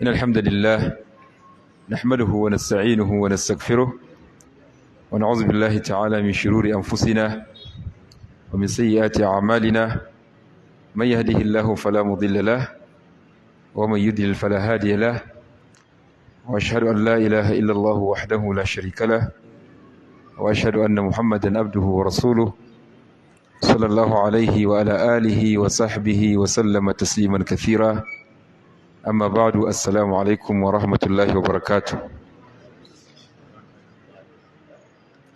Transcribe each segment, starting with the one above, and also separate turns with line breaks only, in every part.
إن الحمد لله نحمده ونستعينه ونستغفره ونعوذ بالله تعالى من شرور أنفسنا ومن سيئات أعمالنا من يهده الله فلا مضل له ومن يضلل فلا هادي له وأشهد أن لا إله إلا الله وحده لا شريك له وأشهد أن محمدا عبده ورسوله صلى الله عليه وعلى آله وصحبه وسلم تسليما كثيرا أما بعد السلام عليكم ورحمة الله وبركاته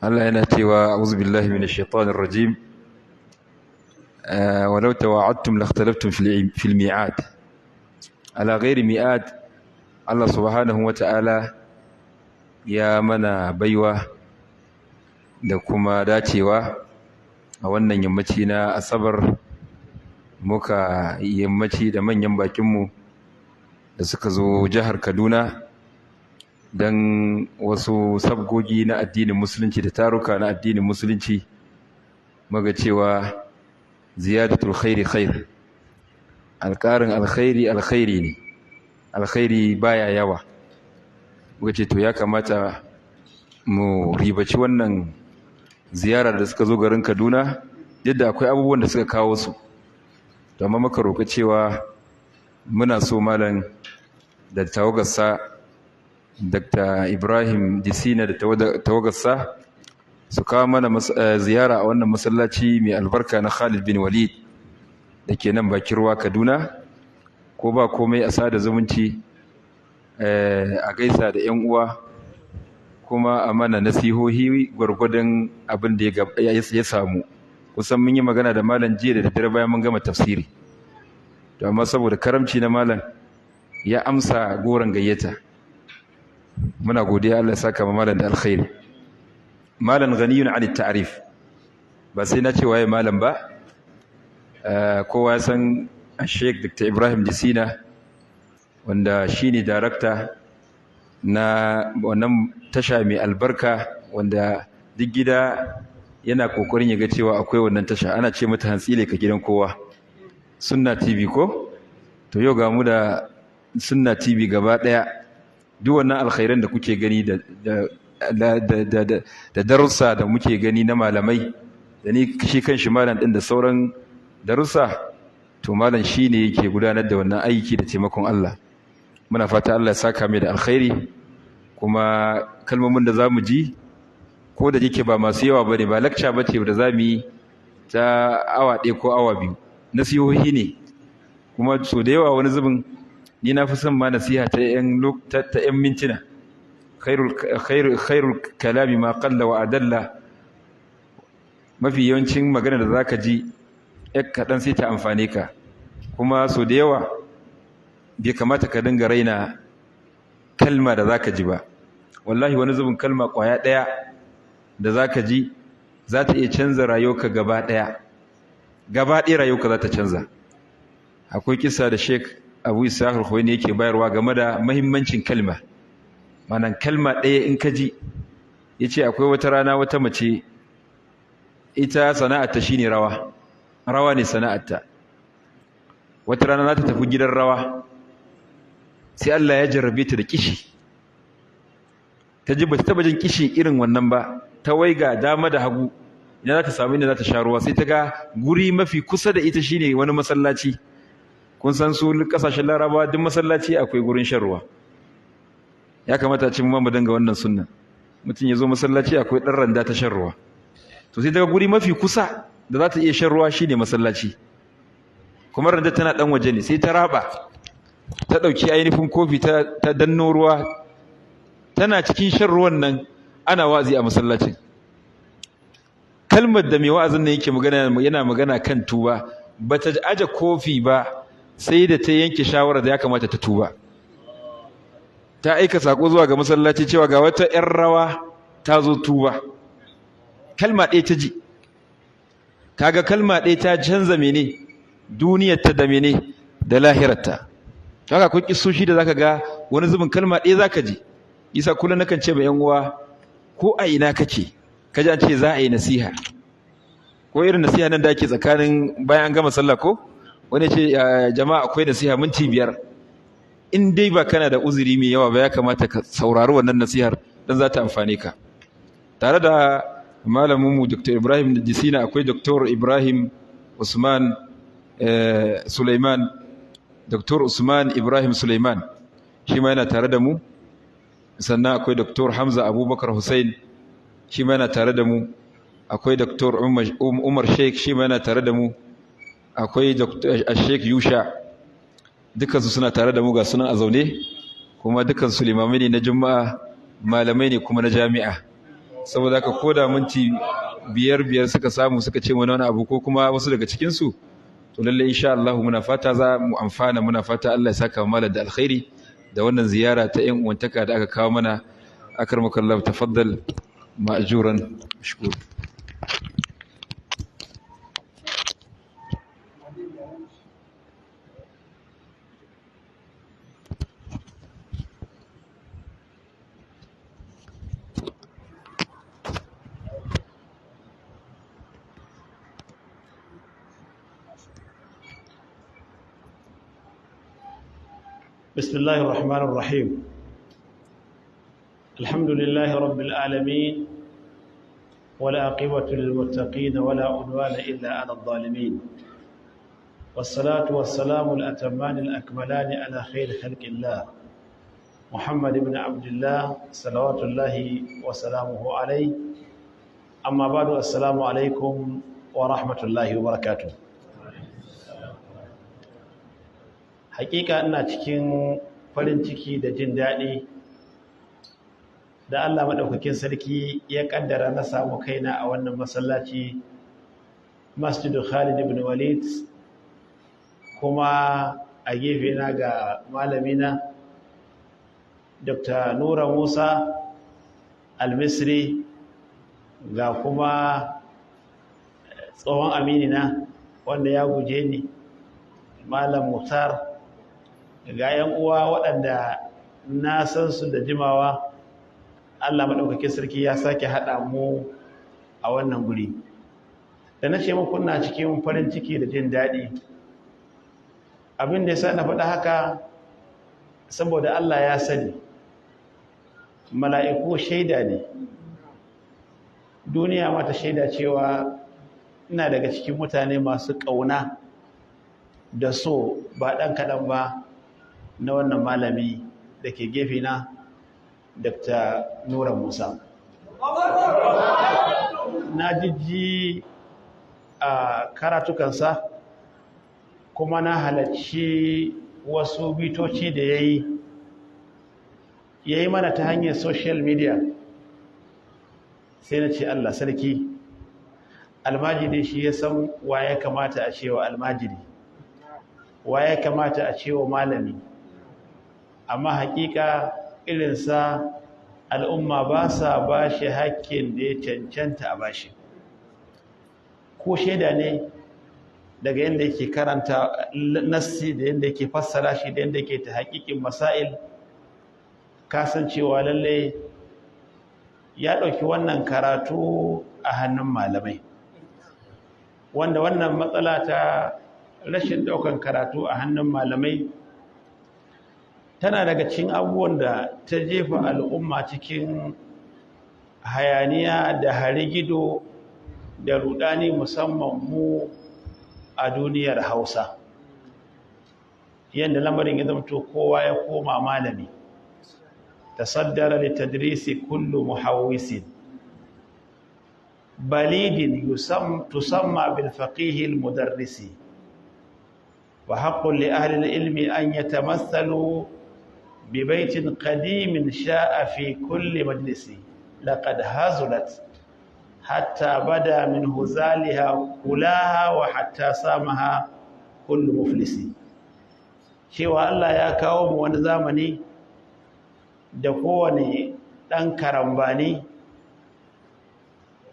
الله يناتي وأعوذ بالله من الشيطان الرجيم ولو تواعدتم لاختلفتم في الميعاد على غير ميعاد الله سبحانه وتعالى يا منا بيوة da kuma dacewa a wannan yammaci na asabar muka yammaci da manyan bakinmu da suka zo jihar Kaduna don wasu sabgogi na addinin musulunci da taruka na addinin musulunci muga cewa ziyadatul khairi khair alƙarin alkhairi ne alkhairi baya yawa muka ce to ya kamata mu ribaci wannan ziyarar da suka zo garin Kaduna yadda akwai abubuwan da suka kawo su to amma muka roƙa cewa muna so malam da tawagarsa Dr. Ibrahim Disina da tawagarsa su kawo mana ziyara a wannan masallaci mai albarka na Khalid bin Walid da ke nan bakin ruwa Kaduna ko ba komai a sada zumunci a gaisa da 'yan uwa kuma a mana nasihohi gwargwadon abin da ya samu kusan mun yi magana da malam jiya da daddare bayan mun gama tafsiri to amma saboda karamci na malam ya amsa goron gayyata muna godiya Allah ya saka ma malam da alkhairi malam ghaniyun 'anit ta'rif ba sai na ce waye malam ba kowa ya san Sheikh Dr. Ibrahim Disina wanda shine director na wannan tasha mai albarka wanda duk gida yana kokarin ya ga cewa akwai wannan tasha ana ce mata hantsile ka gidan kowa Sunna TV ko to yau ga mu da Sunna TV gaba daya duk wannan alkhairan da kuke gani da darussa da muke gani na malamai da ni shi kanshi malam din da sauran darussa to malam shine yake gudanar da wannan aiki da taimakon Allah muna fata Allah ya saka mai da alkhairi kuma kalmomin da zamu ji ko da yake ba masu yawa bane ba lecture bace da zamu yi ta awa 1 ko awa 2 nasihohi ne kuma so da yawa wani zubin ni na fi son ma nasiha ta yan mintuna khairul kalami ma qalla wa adalla mafi yawancin magana da zaka ji kaɗan sai ta amfane ka kuma so da yawa bai kamata ka dinga raina kalma da zaka ji ba wallahi wani zubin kalma kwaya daya da zaka ji za ta iya canza rayuwarka gaba daya rayuwarka za ta canza akwai kissa da Sheikh Abu Isa al-Khuwaini yake bayarwa game da muhimmancin kalma manan kalma daya in ka ji yace akwai wata rana wata mace ita sana'arta shine rawa ne sana'arta wata rana za ta tafi gidan rawa sai Allah ya jarrabe ta da kishi ta ji bata taba jin kishi irin wannan ba ta waiga dama da hagu idan za ta samu inda za ta sha ruwa sai ta ga guri mafi kusa da ita shine wani masallaci kun san su kasashen Larabawa duk masallaci akwai gurin shan ruwa ya kamata a ce mu dinga wannan sunna mutum ya zo masallaci akwai dan randa ta shan ruwa to sai ta ga guri mafi kusa da za ta iya shan ruwa shine masallaci kuma randa tana dan waje ne sai ta raba ta ɗauki ainihin kofi ta danno ruwa tana cikin shan ruwan nan ana wazi a masallacin kalmar da mai wa'azin nan yake magana yana magana kan tuba bata aje kofi ba sai da ta yanke shawara da ya kamata ta tuba ta aika sako zuwa ga masallaci cewa ga wata 'yar rawa ta zo tuba kalma ɗaya ta ji kaga kalma ɗaya ta canza mene duniyarta da mene da lahirarta haka akwai kissoshi da zaka ga wani zubin kalma ɗaya zaka ji isa kullum nakan ce ma yan uwa ko a ina kake kaji an ce za a yi nasiha ko irin nasiha nan da ake tsakanin bayan an gama sallah ko wani ce jama'a akwai nasiha minti 5 in dai ba kana da uzuri mai yawa ba ya kamata ka saurari wannan nasihar dan za ta amfane ka. Tare da malamin mu Dr. Ibrahim Jisina akwai Dr. Ibrahim Usman Suleiman, Dr. Usman Ibrahim Suleiman shi ma yana tare da mu, sannan akwai Dr. Hamza Abubakar Hussein shi ma yana tare da mu, akwai Dr. Umar Sheikh shi ma yana tare da mu, akwai Dr. Sheikh Yusha, dukansu suna tare da mu ga sunan a zaune, kuma dukansu limamai ne na Juma'a, malamai ne kuma na jami'a. Saboda haka koda minti 5 suka samu suka ce wani abu ko kuma wasu daga cikinsu, to lalle insha Allah muna fata za mu amfana, muna fata Allah ya saka malam da alkhairi da wannan ziyara ta ƴan uwantaka da aka kawo mana. Akramakallahu, tafaddal ma'juran mashkur.
بسم الله الرحمن الرحيم. الحمد لله رب العالمين، ولا عاقبة للمتقين ولا عدوان إلا على الظالمين، والصلاة والسلام الأتمان الأكملان على خير خلق الله محمد بن عبد الله صلوات الله وسلامه عليه. أما بعد، السلام عليكم ورحمة الله وبركاته. Hakika ina cikin farin ciki da jin daɗi da Allah maɗaukakin sarki ya ƙaddara na samu kaina a wannan masallaci, Masjidu Khalid ibn Walid, kuma a gefe na ga malamina Dr. Nura Musa Al-Misri, ga kuma tsohon aminina wanda ya guje ni, Malam Muhtar, ga 'yan uwa waɗanda na san su da jimawa. Allah maɗaukakin sarki ya sake haɗa mu a wannan guri. Da na ce muku ina cikin farin ciki da jin daɗi, abin da ya sa na faɗa haka saboda Allah ya sani, mala'iku shaida ne, duniya mata shaida cewa ina daga cikin mutane masu ƙauna da so ba ɗan kaɗan ba na wannan malami da ke gefe na, Dr. Nura Musa. Na jijji a karatukansa, kuma na halarci wasu bitoci da ya yi mana ta hanyar social media. Sai na ce Allah sarki, almajiri shi ya san wa ya kamata a cewa almajiri, wa ya kamata a cewa malami. Amma hakika irinsa al'umma ba sa ba shi hakkin da ya cancanta a ba shi. Ko shaida ne daga yadda yake karanta nassi, da yadda yake fassara shi, da yadda yake ta hakikin masail, kasancewa lalle ya ɗauki wannan karatu a hannun malamai, wanda wannan matsala ta rashin ɗaukan karatu a hannun malamai tana daga cikin abubuwan da ta jefa al'umma cikin hayaniya da harigido da rudani, musamman mu a duniyar Hausa, yadda lamarin ya zamto kowa ya koma malami. Tasaddara li tadrisi kullu muhawwisin balidin tusamma bil faqih al mudarrisi, wa haqqun li ahli al ilmi an yatamathalu ببيت قديم شاء في كل مجلس لقد هزلت حتى بدا من هزالها كلاها وحتى سامها كل مفلس. cewa Allah ya kawo mu wani zamani da kowane ɗan karambani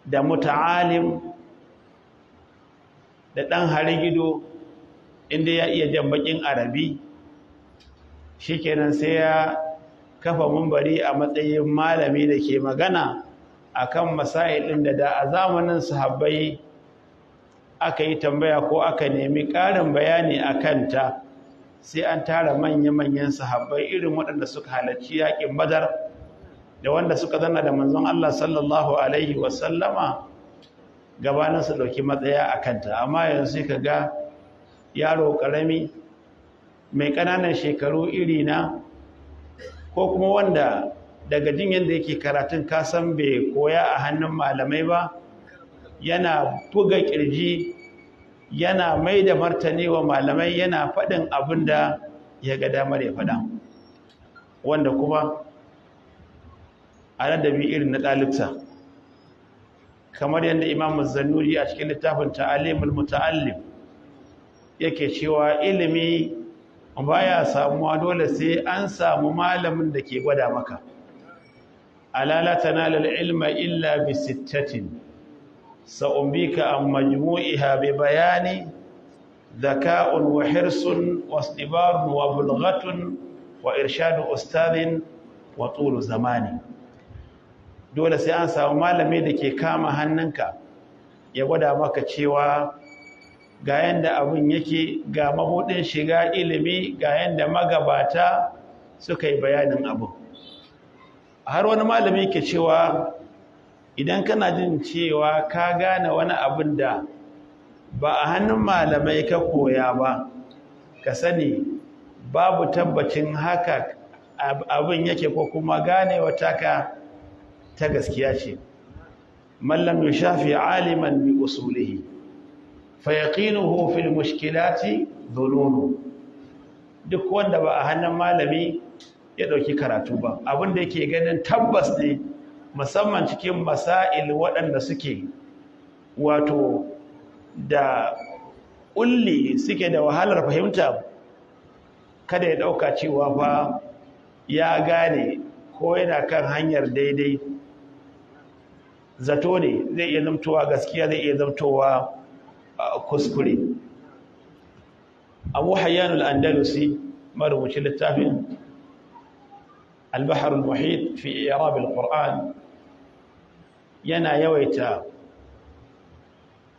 da muta'alim da ɗan harigido, inda ya iya jan bakin arabi, shikenan sai ya kafa mumbari a matsayin malami da ke magana akan masail ɗin da a zamanin sahabbai aka yi tambaya ko aka nemi ƙarin bayani a kanta, sai an tara manya-manyan sahabbai irin waɗanda suka halarci yaƙin Badar da wanda suka zanna da manzon Allah sallallahu alaihi wasallama gabanin su ɗauki matsaya a kanta. Amma yanzu ka ga yaro ƙarami mai ƙananan shekaru iri na, ko kuma wanda daga jin yadda yake karatun kasan bai koya a hannun malamai ba, yana buga ƙirji, yana mai da martani wa malamai, yana faɗin abin da ya ga damar ya faɗa, wanda kuma a ladabi irin na ɗalibta, kamar yadda Imam Zannuri a cikin littafin Ta'alimul Muta'allim yake cewa ilimi baya samuwa dole sai an samu malamin da ke gwada maka. Ala la tanala al-ilma illa bi sittatin sa'umbika an majmu'iha bi bayani dhaka'un wa hirsun wa istibarun wa bulghatun wa irshadu ustadhin wa tulu zamani. Dole sai an samu malami da ke kama hannunka ya gwada maka cewa ga yanda abin yake, ga mabudin shiga ilimi, ga yanda magabata suka yi bayanin abu. Har wani malami ke cewa idan kana jin cewa ka gane wani abin da ba a hannun malamai ka koya ba, ka sani babu tabbacin haka abin yake, ko kuma gane wata ka ta gaskiya ce. Mallam yushafi aliman bi usulihi fayaqinuhu fil mushkilati dhununu. Duk wanda ba a hannun malami ya dauki karatu ba, abin da yake ganin tabbas ne, musamman cikin masail waɗanda suke wato da kulli suke da wahalar fahimta, kada ya dauka cewa fa ya gane ko yana kan hanyar daidai. Zato ne, zai iya zamtowa gaskiya, zai iya zamtowa kuskure. Abu Hayyan al-Andalusi marubucin littafin Al-Bahr al-Muhit fi i'rab al-Qur'an yana yawaita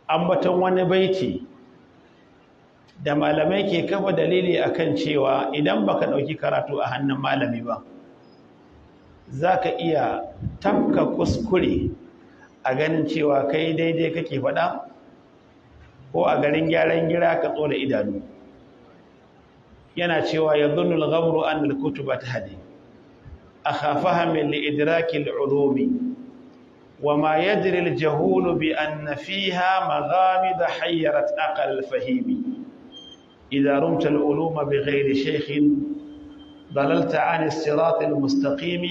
ambaton wani baiti da malamai ke kafa dalili akan cewa idan baka dauki karatu a hannun malami ba, zaka iya tafka kuskure a ganin cewa kai daidai kake faɗa, ko a garin gyaran gira ka tsola idanu. Yana cewa yadhunnu al-ghamru an al-kutuba tahdi akhafaha min li-idraki al-ulumi wa ma yadri al-jahul bi anna fiha maghamid hayyarat aqal al-fahimi idha rumta al-uluma bighayri shaykhin dalalta 'an as-sirat al-mustaqim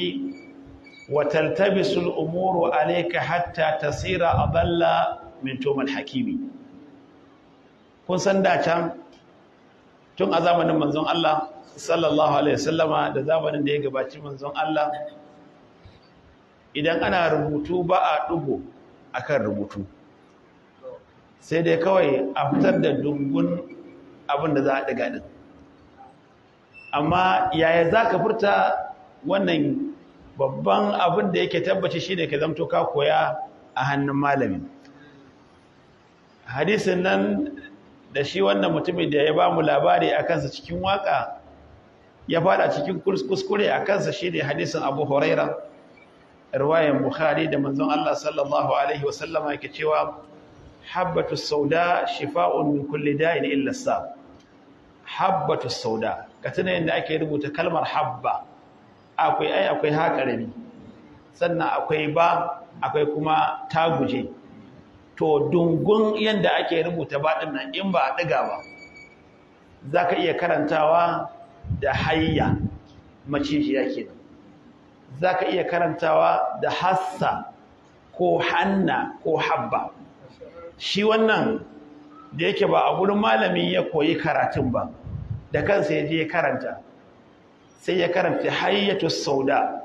وتلتبس الأمور عليك حتى تصير أضل من توم الحكيم. kun san da can tun a zamanin manzon Allah sallallahu alaihi wasallama da zamanin da ya gabaci manzon Allah, idan ana rubutu ba a dugo akan rubutu, sai dai kawai a fitar da dungun abin da za a diga din. Amma yaya zaka furta wannan babban abin da yake tabbaci shi ne ka zamto ka koya a hannun malamin. Hadisin nan da shi wannan mutumin da ya ba mu labari a kansa cikin waka ya fada cikin kuskure a kansa shi ne hadisin Abu Huraira, riwayan Bukhari, da manzon Allah sallallahu alaihi wasallama yake cewa habbatu sauda shifa'un min kulli da'in illa as-sab. Habbatu sauda, ka tuna yadda ake rubuta kalmar habba, akwai haƙarami, sannan akwai ba, akwai kuma taguje. To dungun yadda ake rubuta baɗin nan in ba a ɗiga ba, za ka iya karantawa da hayya, macijiya kenan. Za ka iya karantawa da hassa ko hanna ko habba. Shi wannan da yake ba a gurin malami ya koyi karatun ba, da kansa ya je ya karanta, sai ya karanta hayyatu sauda,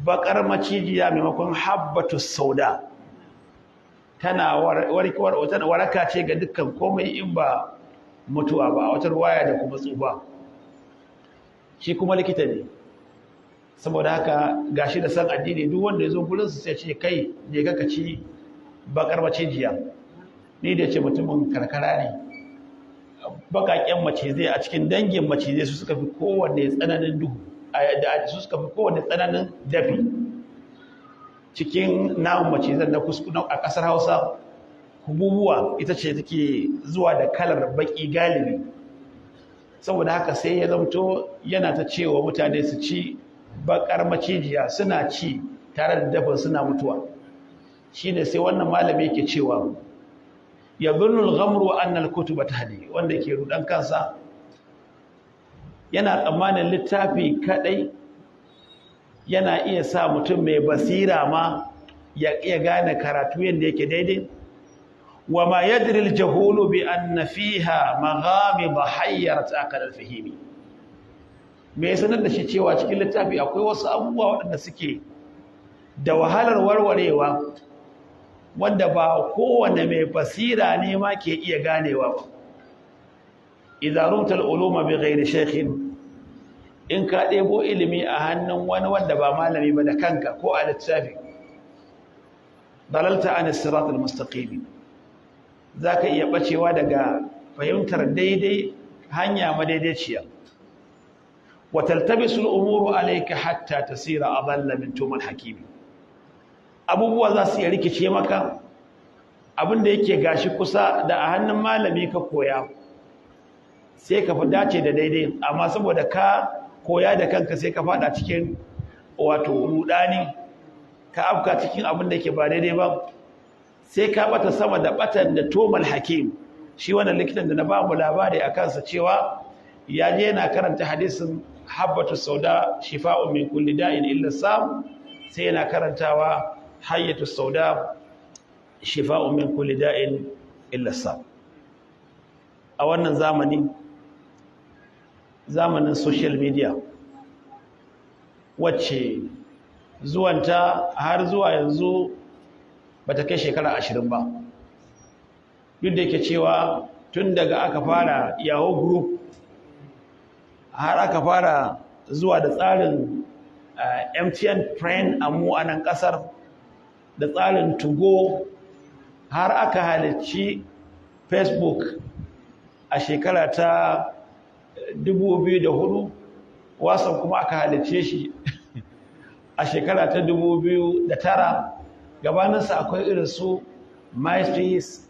bakar macijiya maimakon habbatu sauda. Tana waraka ce ga dukkan komai in ba mutuwa ba, a wata ruwaya da kuma tsufa. Shi kuma likita ne, saboda haka gashi da san addini, duk wanda ya zo gurinsu sai ce kai je ka ci bakar macijiya. ni da ce mutumin karkara ne, bakaken macizai a cikin dangin macizai su suka fi kowanne tsananin duhu, su suka fi kowanne tsananin dafi cikin namun macizan na kuskuna a ƙasar Hausa. Kububuwa ita ce take zuwa da kalar baki galibi, saboda haka sai ya zamto yana ta cewa mutane su ci bakar macijiya, suna ci tare da dafin suna mutuwa. Shine sai wannan malami yake cewa yadhunnu al-ghamru anna al-kutuba tahdi, wanda ke rudan kansa yana tsammanin littafi kadai yana iya sa mutum mai basira ma ya iya gane karatu yadda yake daidai. wa ma yadri al-jahulu bi anna fiha maghamid hayyarat aqal al-fahimi, me sanar da shi cewa cikin littafi akwai wasu abubuwa waɗanda suke da wahalar warwarewa, wanda ba kowane mai basira ne ma ke iya ganewa ba. idza rumta al-uluma bi ghairi shaykhin, in ka ɗebo ilimi a hannun wani wanda ba malami ba da kanka ko a littafi, dalalta an as-sirat al-mustaqim, zaka iya bacewa daga fahimtar daidai hanya madaidaiciya. wa taltabisu al-umuru alayka hatta tasira adalla min tumal hakim, abubuwa za su iya rikice maka, abinda yake gashi kusa da a hannun malami ka koya sai ka fi dace da daidai, amma saboda ka koya da kanka sai ka fada cikin wato rudani, ka afka cikin abin da yake ba daidai ba, sai ka bata sama da batan da tumal hakim. Shi wannan likitan da na ba mu labari a kansa cewa ya je yana karanta hadisin habbatu sauda shifa'un min kulli da'in illa sam, sai yana karantawa hayyatu sauda shifa'un min kulli da'in illa sam. a wannan zamanin social media, wacce zuwanta har zuwa yanzu bata kai shekara 20 ba, duk da yake cewa tun daga aka fara Yahoo group har aka fara zuwa da tsarin MTN Friend a nan kasar, da tsarin Tugo, har aka halicci Facebook a shekara ta 2004, WhatsApp kuma aka halicce shi a shekara ta 2009. gabaninsa akwai irin su MySpace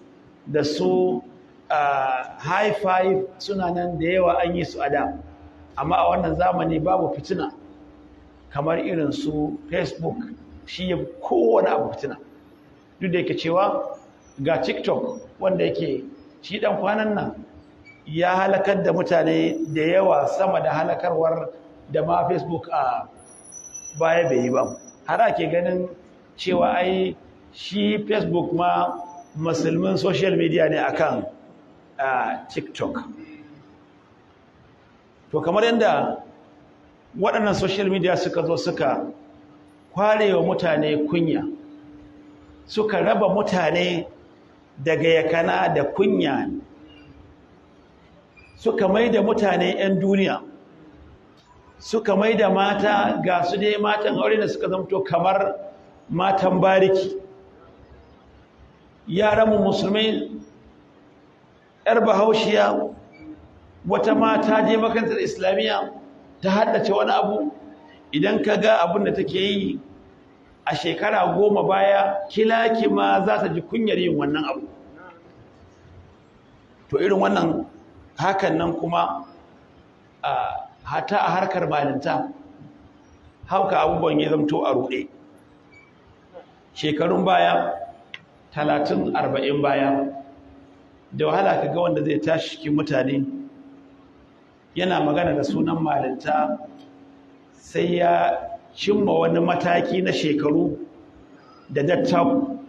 da su High Five, suna nan da yawa an yi su a da, amma a wannan zamani babu fitina kamar irin su Facebook. shi ya kowane abu fitina, duk da yake cewa ga TikTok wanda yake shi dan kwanan nan ya halakar da mutane da yawa sama da halakarwar da ma Facebook a baya bai yi ba. Har ake ganin cewa ai shi Facebook ma musulmin social media ne akan TikTok. To kamar yadda waɗannan social media suka zo suka kwarewa mutane kunya, suka raba mutane daga yakana da kunya, suka maida mutane 'yan duniya, suka maida mata ga su dai matan aure da suka zamto kamar matan bariki. Yaranmu musulmai, 'yar bahaushiya, wata mata je makarantar islamiyya ta haddace wani abu, idan ka ga abin da take yi a shekara 10 baya, kilaki ma za ta ji kunyar yin wannan abu. To irin wannan hakan nan kuma hata a harkar malinta hauka abubuwan ya zamto a ruɗe. Shekarun baya 30-40 baya, da wahala ka ga wanda zai tashi cikin mutane yana magana da sunan malinta sai ya cimma wani mataki na shekaru da dattaku,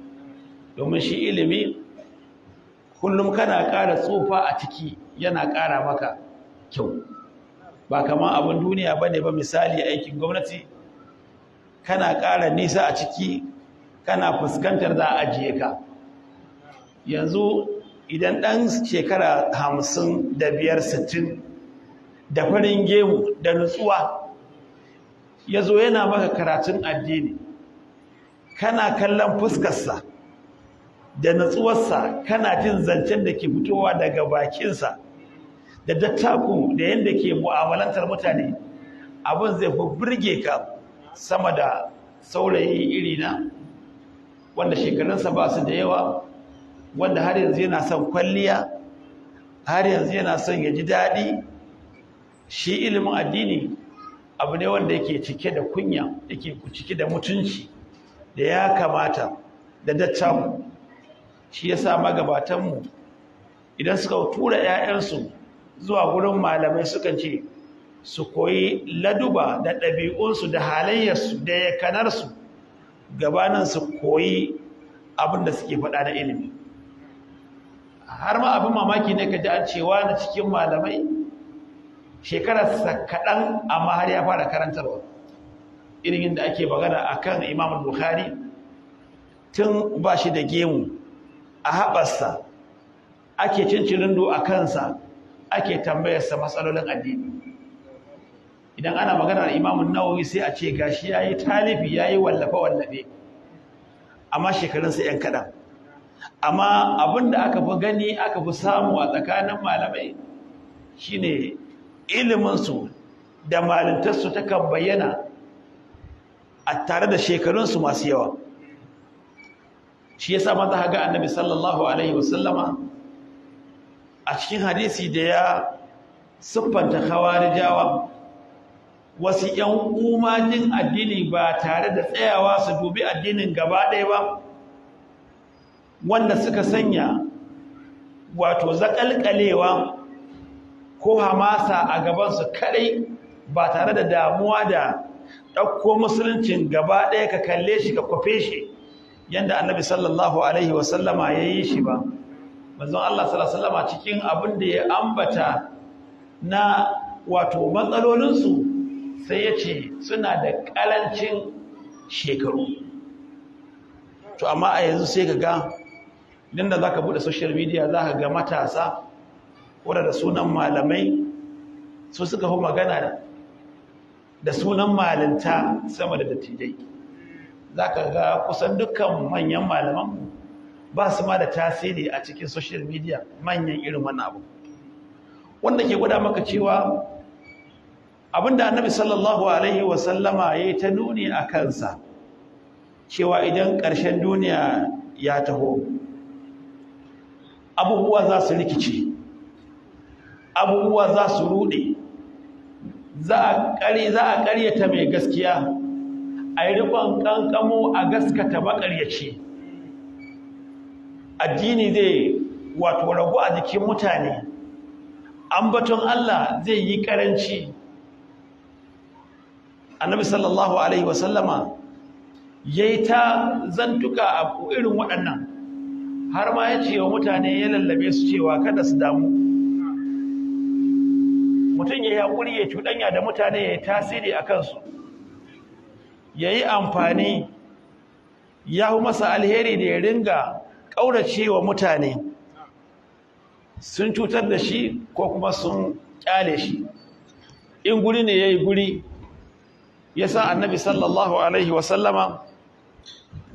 domin shi ilimi kullum kana ƙara tsufa a ciki yana ƙara maka kyau, ba kamar abin duniya bane ba. Misali aikin gwamnati, kana ƙara nisa a ciki, kana fuskantar za a ajiye ka. Yanzu idan ɗan shekara 55-60 da farin gemu da nutsuwa ya zo yana maka karatun addini, kana kallon fuskarsa da natsuwarsa kana jin zancen da ke fitowa daga bakinsa da dattaku da yadda ke mu'amalantar mutane, abin zai fi burge ka sama da saurayi irina wanda shekarunsa ba su da yawa, wanda har yanzu yana son kwalliya, har yanzu yana son ya ji daɗi. Shi ilimin addini abu ne wanda yake cike da kunya, yake cike da mutunci da ya kamata da dattaku. Shi ya sa magabatanmu idan suka tura 'ya'yansu zuwa gurin malamai sukan ce su koyi laduba da ɗabi'unsu da halayyarsu da yakanarsu gabanin su koyi abin da suke faɗa na ilimi. Har ma abin mamaki ne ka ji an cewa na cikin malamai shekararsa kaɗan amma har ya fara karantarwa, irin yadda ake magana a kan Imam Bukhari tun ba shi da gemu a haɓarsa ake cincirindo a kansa, ake tambayarsa matsalolin addini. Idan ana maganar Imam Nawawi sai a ce gashi yayi talifi, yayi wallafe amma shekarunsa yan kaɗan. Amma abinda aka fi gani aka fi samu a tsakanin malamai shine iliminsu da malintarsu takan bayyana a tare da shekarunsu masu yawa. Shi yasa maza ga Annabi sallallahu alaihi wasallama a cikin hadisi da ya siffanta khawarijawa, wasu ‘yan umajin addini ba tare da tsayawa su dubi addinin gaba ɗaya ba, wanda suka sanya wato zaƙalƙalewa ko hamasa a gabansu kaɗai ba tare da damuwa da ɗauko musuluncin gaba ɗaya ka kalle shi ka kwafe shi yadda Annabi sallallahu alaihi wasallama ya yi shi ba. Manzon Allah sallallahu alaihi wasallama cikin abin da ya ambata na wato matsalolinsu sai ya ce suna da ƙalancin shekaru. To amma a yanzu sai ka ga idan da za ka buɗe social media za ka ga matasa wadda da sunan malamai su suka fi magana da sunan malinta sama da dattijai. Za ka ga kusan dukkan manyan malamanmu ba su ma da tasiri a cikin social media, manyan irin wannan abu wanda ke gwada maka cewa abinda Annabi sallallahu alaihi wasallama ya yi ta nuni a kansa cewa idan ƙarshen duniya ya taho abubuwa za su rikice, abubuwa za su rude, za a ƙaryata mai gaskiya, a yi riƙon ƙanƙamo a gaskata maƙaryaci. Addini zai wato ragu a jikin mutane, ambaton Allah zai yi ƙaranci. Annabi sallallahu alaihi wasallama yayi ta zantuka a irin waɗannan, har ma ya ce wa mutane ya lallabe su cewa kada su damu, mutum ya yi haƙuri ya cuɗanya da mutane ya yi tasiri a kansu, ya yi amfani, ya hu masa alheri da ya ringa ƙaurace wa mutane sun cutar da shi ko kuma sun ƙyale shi. In guri ne ya yi guri, ya sa Annabi sallallahu alaihi wasallama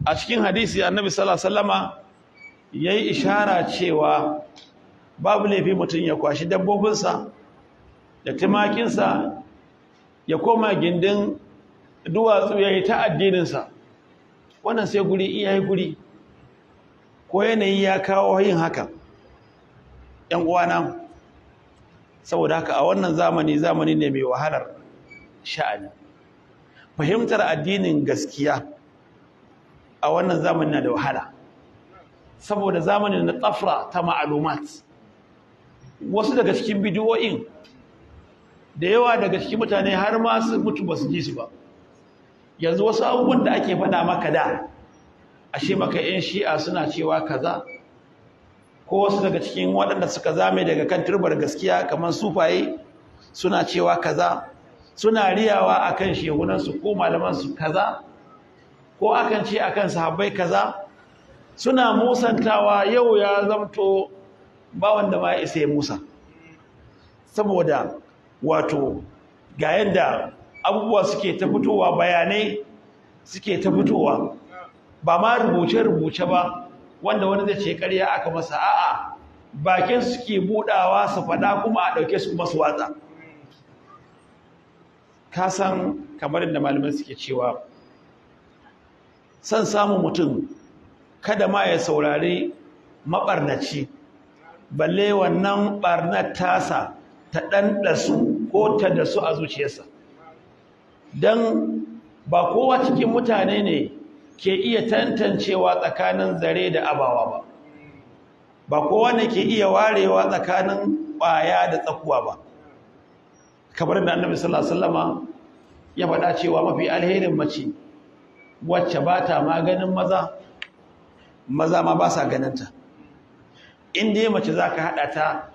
a cikin hadisi Annabi sallallahu alaihi wasallama ya yi ishara cewa babu laifi mutum ya kwashi dabbobinsa da tumakinsa ya koma gindin duwatsu ya yi ta addininsa. Wannan sai guri iya yi guri ko yanayi ya kawo yin haka. ‘Yan uwana, saboda haka a wannan zamani ne mai wahalar sha'ani. Fahimtar addinin gaskiya a wannan zamani na da wahala, saboda zamanin na tsafra ta ma'alumat. Wasu daga cikin bidiyoyin da yawa daga cikin mutane har ma su mutu ba su ji su ba. Yanzu wasu abubuwan da ake faɗa maka da ashe maka ‘yan shi'a suna cewa kaza, ko wasu daga cikin waɗanda suka zame daga kan turbar gaskiya kamar sufaye suna cewa kaza, suna riyawa akan shehunansu ko malamansu kaza, ko akan ce akan sahabbai kaza, suna musantawa. Yau ya zamto ba wanda ma ya isa ya musa, saboda wato ga yadda abubuwa suke ta fitowa, bayanai suke ta fitowa, ba ma rubuce-rubuce ba, wanda wani zai ce ƙarya aka masa, a'a bakin suke budawa su faɗa kuma a ɗauke su kuma su watsa. Ka san kamar yadda malamai suke cewa san samun mutum kada ma ya saurari maɓarnaci, balle wannan ɓarnar tasa ta ɗanɗasu ko ta dasu a zuciyarsa. Don ba kowa cikin mutane ne ke iya tantancewa tsakanin zare da abawa ba kowa ne ke iya warewa tsakanin ƙwaya da tsakuwa ba. Kamar da Annabi sallallahu alaihi wasallama ya faɗa cewa mafi alherin mace wacce ba ta maganin maza ma ba sa ganinta. In dai mace za ka haɗa ta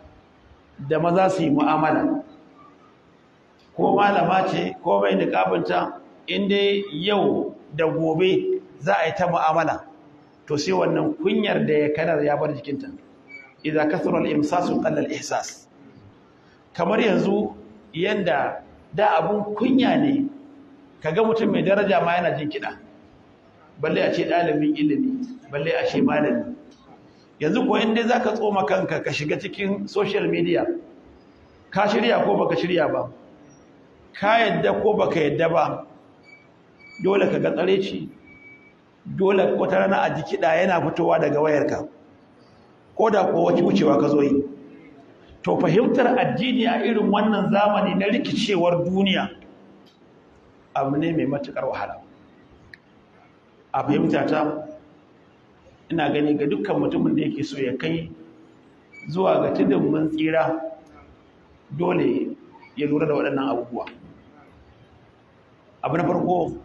da maza su yi mu'amala, ko malama ce ko mai niƙabinta, in dai yau da gobe za a yi ta mu'amala, to sai wannan kunyar da ya kanar ya bar jikinta. Idan kasar al'imsasu ƙallar ihsas. Kamar yanzu yanda da abun kunya ne kaga mutum mai daraja ma yana jin kiɗa, balle a ce ɗalibin ilimi, balle a ce malami. Yanzu ko inda za ka tsoma kanka ka shiga cikin social media, ka shirya ko baka shirya ba, ka yadda ko baka yadda ba, dole ka ga tsareci, dole wata rana a ji kiɗa yana fitowa daga wayarka, ko da ko wace wucewa ka zo yi. To fahimtar addini a irin wannan zamani na rikicewar duniya abu ne mai matuƙar wahala. A fahimta ta, ina gani ga dukkan mutumin da yake so ya kai zuwa ga tudun mun tsira, dole ya lura da waɗannan abubuwa. Abu na farko,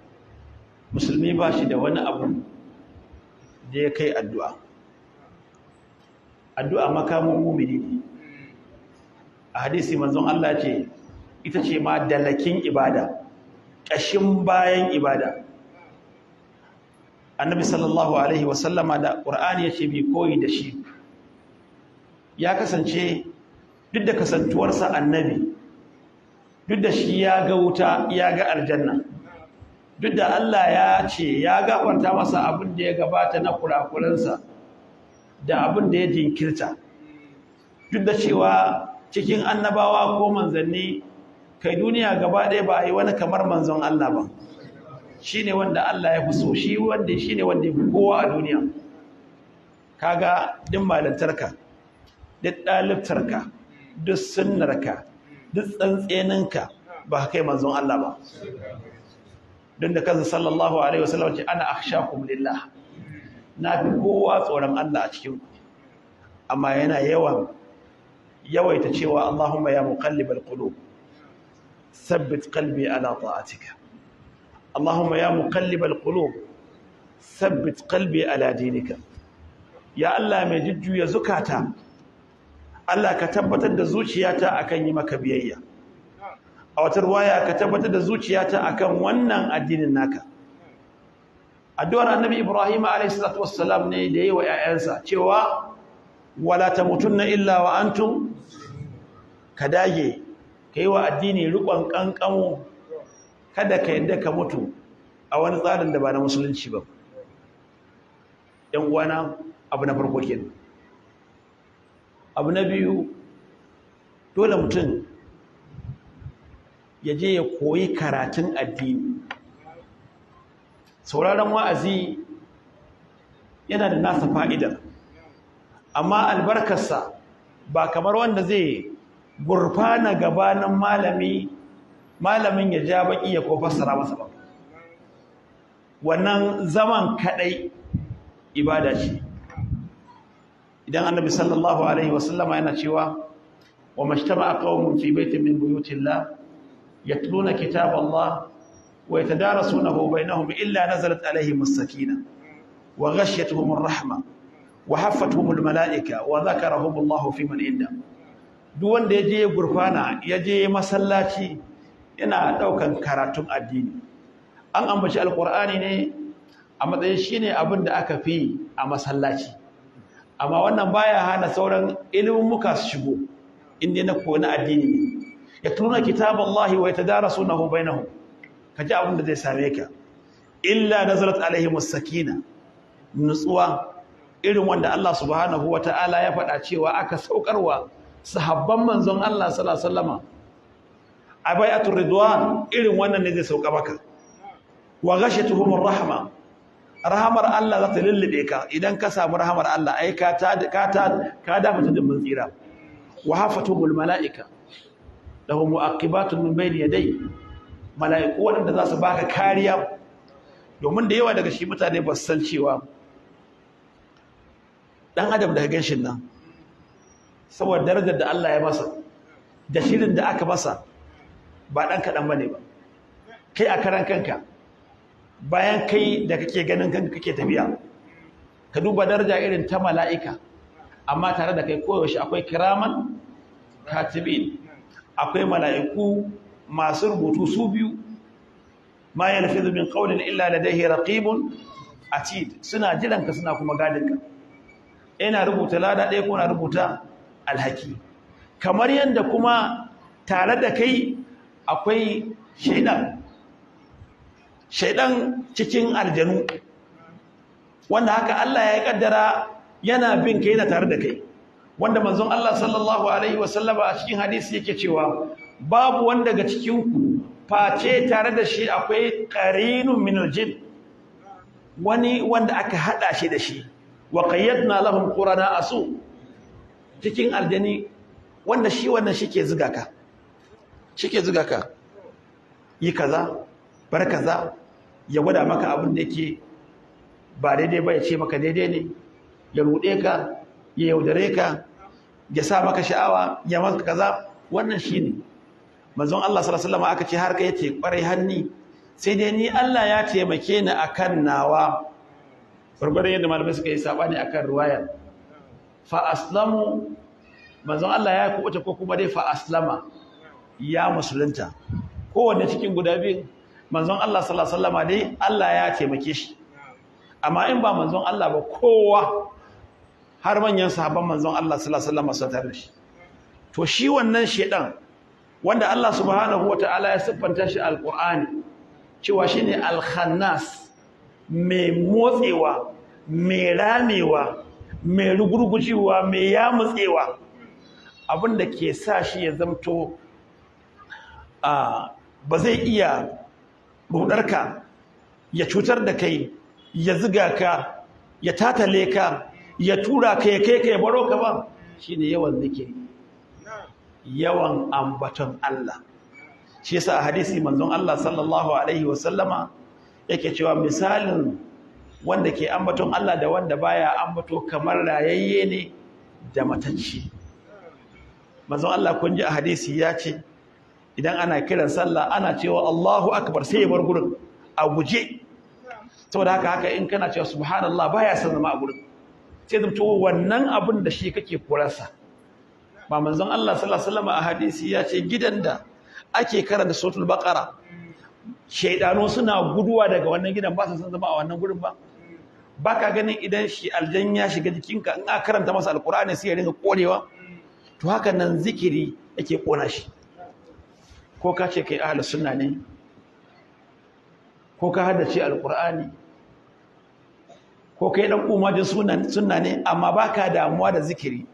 musulmi ba shi da wani abu da ya kai addu'a. Addu'a makamun mumini ne. A hadisi manzon Allah ce ita ce ma dalakin ibada, ƙashin bayan ibada. Annabi sallallahu alaihi wasallama da Qur'ani yace bi koyi da shi, ya kasance duk da kasantuwarsa annabi, duk da shi ya ga wuta ya ga aljanna, duk da Allah ya ce ya gafarta masa abin da ya gabata na kurakuransa da abin da ya jinkirta, duk da cewa cikin annabawa ko manzanni kai duniya gaba ɗaya ba a yi wani kamar manzon Allah ba. Shi ne wanda Allah ya fi so, shi ne wanda ya fi kowa a duniya. Kaga duk malantarka, duk ɗalibtarka, duk sunnarka, duk tsantseninka ba kai manzon Allah ba. Don da kansa sallallahu alaihi wasallam ce ana akhshakum lillah, na fi kowa tsoron Allah a cikin ku. Amma yana yawaita cewa Allahumma ya muqallibal qulub thabbit qalbi ala ta'atika. Allahumma ya muqallibal qulub thabbit qalbi ala dinika. Ya Allah mai jujjuya zukata, Allah ka tabbatar da zuciyata akan yi maka biyayya. A wata riwaya ka tabbatar da zuciyata akan wannan addinin naka. Addu'ar Annabi Ibrahim alayhi salatu wassalam ne da yayi wa ƴaƴansa cewa wala tamutunna illa wa antum, ka dage kai wa addini riƙon kankamo, kada ka yadda ka mutu a wani tsarin da ba na musulunci ba. ‘Yan uwana, abu na farko kenan. Abu na biyu, dole mutum ya je ya koyi karatun addini. Sauraron wa'azi yana da nasa fa'idar, amma albarkarsa ba kamar wanda zai gurfana gabanin malamin ya ja baki ya ko fassara masa ba. Wannan zaman kadai ibada ce. Idan Annabi sallallahu alaihi wasallama yana cewa wa majtama'a qaumun fi baitin min buyutillah yatluna kitaballah wa yatadarasunahu bainahum illa nazalat alaihim as-sakinah wa ghashiyatuhum ar-rahmah wa haffatuhum al-mala'ika wa dhakarahum Allah fi man inda. Duk wanda yaje gurfana yaje masallaci yana daukan karatun addini, an ambaci alqur'ani ne a matsayin shine abin da aka fi a masallaci, amma wannan baya hana sauran ilimin muka su shigo inda na koyi addini ne. yatluna kitaballahi wa yatadarasunahu bainahum, kaji abin da zai same ka illa nazalat alaihim as-sakina, nutsuwa irin wanda Allah subhanahu wata'ala ya faɗa cewa aka saukarwa sahabban manzon Allah sallallahu alaihi wasallama a bai'atul ridwan, irin wannan ne zai sauka maka. Wa ghashatuhumur rahma, rahamar Allah za ta lullube ka. Idan ka samu rahamar Allah ai ka dafa ta dimbin tsira. Wa hafatuhumul mala'ika lahum mu'aqibatun min bayni yadayhi, mala'iku waɗanda za su baka kariya. Domin da yawa daga shi mutane ba su san cewa dan adam daga ganshin nan, saboda darajar da Allah ya masa da shirin da aka masa, ba dan kaɗan bane ba. Kai a karan kanka, bayan kai da kake ganin kanka kake tafiya, ka duba daraja irin ta mala'ika, amma tare da kai koyaushe akwai kiraman katibin, akwai mala'iku masu rubutu su biyu. Ma yalfizu min qawlin illa ladayhi raqibun atid, suna jiranka suna kuma gadinka. Ina rubuta lada ɗaya ko na rubuta alhaki. Kamar yadda kuma tare da kai akwai shaidan cikin aljanu, wanda haka Allah ya kaddara yana bin kai yana tare da kai, wanda manzon Allah sallallahu alaihi wasallama a cikin hadisi yake cewa babu wanda daga cikin ku face tare da shi akwai qarinun min aljin, wani wanda aka hada shi da shi. Wa qayyadna lahum qurana asu, cikin aljani, wanda shi wannan shike zuga ka yi kaza bar kaza, ya gwada maka abin da yake ba daidai ba, ya ce maka daidai ne, ya rude ka, ya yaudare ka, ya sa maka sha'awa, ya maka kaza. Wannan shine manzon Allah sallallahu alaihi wasallam aka ce har kai yace kwarai hanni, sai dai ni Allah ya taimake ni akan nawa. Gurgurdan yadda malamai suka yi sabani akan ruwayar fa aslamu, manzon Allah ya kubuta ko kuma dai fa aslama, ya musulunta. Kowanne cikin guda biyun manzon Allah sallallahu alaihi wasallam dai Allah ya taimake shi. Amma in ba manzon Allah ba, kowa har manyan sahabban manzon Allah sallallahu alaihi wasallam sun tare shi. To shi wannan shedan wanda Allah subhanahu wataala ya siffanta shi alqur'ani cewa shine al-khannas, mai motsewa, mai ramewa, mai rugurgujewa, mai yamutsewa, abinda ke sa shi ya zamto ba zai iya rudarka, ya cutar da kai, ya ziga ka, ya tatale ka, ya tura ka, ya kai ka, ya baro ka ba, shine yawan zikiri, yawan ambaton Allah. Shi yasa a hadisi manzon Allah sallallahu alaihi wasallama yake cewa misalin wanda ke ambaton Allah da wanda baya ambato kamar rayayye ne da matacci. Manzon Allah kun ji a hadisi ya ce idan ana kiran sallah ana cewa Allahu akbar sai ya bar gurin a guje. Saboda haka in kana cewa subhanallah baya san zama a gurin, sai zamto wannan abin da shi kake korarsa. Ba manzon Allah sallallahu alaihi wasallam a hadisi ya ce gidan da ake karanta suratul baqara, shaydanu suna guduwa daga wannan gidan, ba su san zama a wannan gurin ba. Baka ganin idan shi aljan ya shiga jikinka, in aka karanta masa alqur'ani sai ya ringa korewa. To haka nan zikiri yake kona shi. Ko ka ce kai ahlus sunna ne, ko ka haddace alqur'ani, ko kai dan umajin sunna ne, amma baka damuwa da zikiri,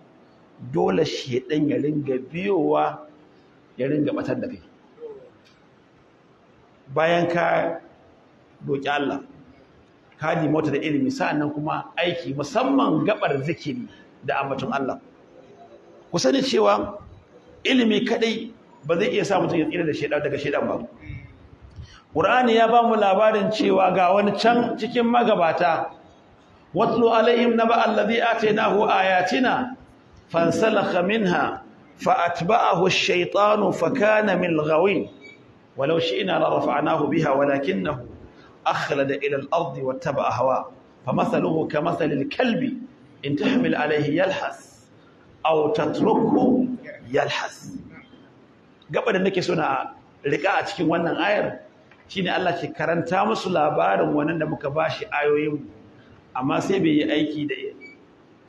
dole shedan ya ringa biyowa, ya ringa batar da kai. Bayan ka doki Allah, ka di mota da ilimi, sa'annan kuma aiki, musamman gabar zikiri da ambaton Allah. Ku sani cewa ilimi kadai ba zai iya sa mutum ya tsira da shedan daga shedan ba. Qur'ani ya ba mu labarin cewa ga wani can cikin magabata, watlu alaihim naba allazi atainahu ayatina fansalakha minha فأتبعه الشيطان فكان من الغاوين ولو شئنا لرفعناه بها ولكنه أخلد إلى الأرض واتبع هواه فمثله كمثل الكلب إن تحمل عليه يلحث أو تتركه يلحث. قبل أنك سنة لقاء cikin wannan ayar shine Allah ke karanta musu labarin wannan da muka bashi ayoyin, amma sai bai yi aiki da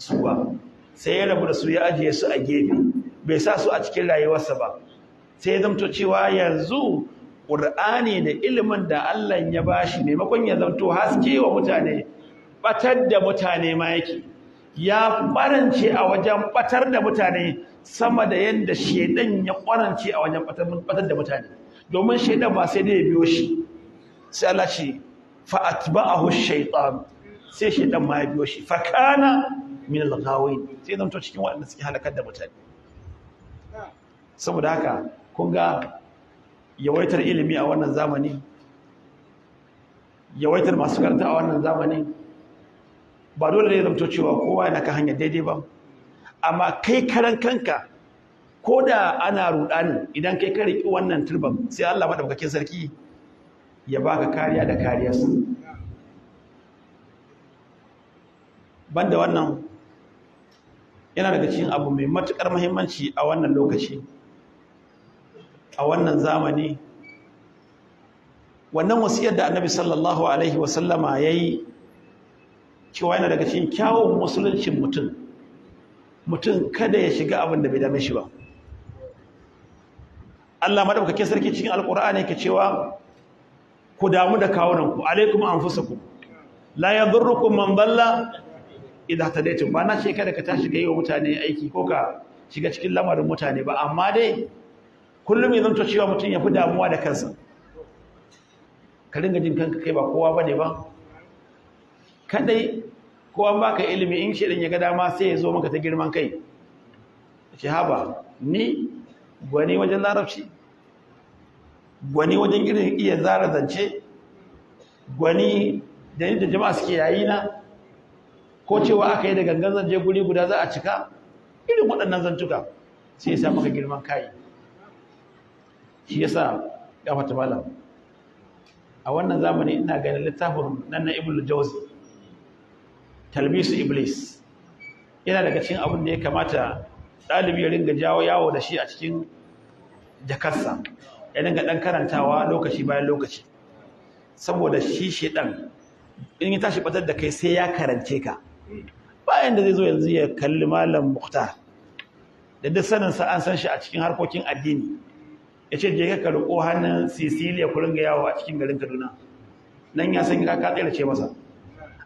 su ba, sai ya rabu da su ya ajiye su a gefe, bai sa su a cikin rayuwarsa ba. Sai ya zamto cewa yanzu Qur'ani da ilimin da Allah ya bashi maimakon ya zamto haske wa mutane, batar da mutane ma yake. ya ƙwarance a wajen batar da mutane sama da yadda shedan ya ƙwarance a wajen batar da mutane. Domin shedan ba sai dai ya biyo shi, sai Allah ce fa atba'ahu shaytan, sai shedan ma ya biyo shi fa kana min al-ghawin, sai zanto cikin waɗanda suke halakar da mutane. Saboda haka kun ga yawaitar ilimi a wannan zamani, yawaitar masu karanta a wannan zamani, ba dole ne zamto cewa kowa yana kan hanyar daidai ba, amma kai karan kanka ko da ana rudani, idan kai ka riƙi wannan turban, sai Allah madaukakin sarki ya baka kariya da kariyarsa. Banda wannan yana daga cikin abu mai matukar muhimmanci a wannan lokaci, a wannan zamani, wannan wasiyar da Annabi sallallahu alaihi wasallama yayi cewa yana daga cikin kyawun musuluncin mutum kada ya shiga abin da bai dame shi ba. Allah madaukakin sarki cikin alqur'ani yake cewa ku damu da kawunanku, alaikum anfusakum la yadurrukum man dalla idha tadaytum. Ba na ce kada ka tashi ga yi wa mutane aiki ko ka shiga cikin lamarin mutane ba, amma dai kullum ya zanto cewa mutum ya fi damuwa da kansa, ka dinga jin kanka kai ba kowa bane ba, kadai kowa baka ilimi in shedan ya ga dama sai ya zo maka ta girman kai, ce haba ni gwani wajen larabci, gwani wajen irin iya zara zance, gwani da yadda jama'a suke yayi na, ko cewa aka yi da gangan zanje guri guda za a cika, irin waɗannan zantuka sai ya sa maka girman kai. Shi yasa gafata malam a wannan zamani ina ganin littafin nan na Ibn Jawzi, Talbisu Iblis, yana daga cikin abin da ya kamata ɗalibi ya ringa jawo yawo da shi a cikin jakarsa, ya dinga ɗan karantawa lokaci bayan lokaci, saboda shi shedan in ya tashi batar da kai sai ya karance ka. Bayan da zai zo yanzu ya kalli Malam Mukhtar da duk saninsa an san shi a cikin harkokin addini, ya ce je ka roƙo hannun Sicilia ku ringa yawo a cikin garin Kaduna, nan ya san ka tsirace masa.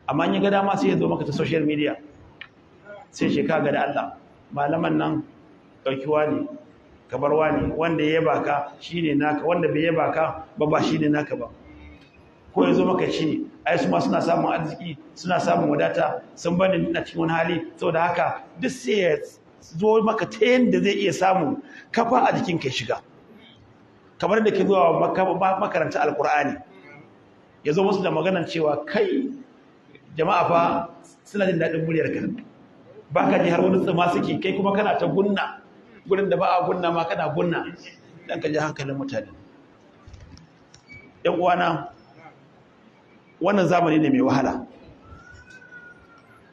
Amma in ya ga dama sai ya zo maka ta social media sai ce ka ga da Allah malaman nan ɗaukiwa ne kabarwa ne, wanda ya yaba ka shine naka, wanda bai yaba ka ba shine naka ba. Ko ya zo maka ce ai su ma suna samun arziki, suna samun wadata, sun bani ina cikin wani hali, saboda haka duk sai ya zo maka ta yanda zai iya samun kafa a jikin kai shiga, kamar da ke zuwa makaranta alkur'ani ya zo musu da maganar cewa kai jama'a fa suna jin daɗin muryar ka, ba ka ji har wani tsima suke, kai kuma kana ta gunna gurin da ba a gunna ma kana gunna, dan ka ji hankalin mutane. ‘Yan uwana, wannan zamani ne mai wahala,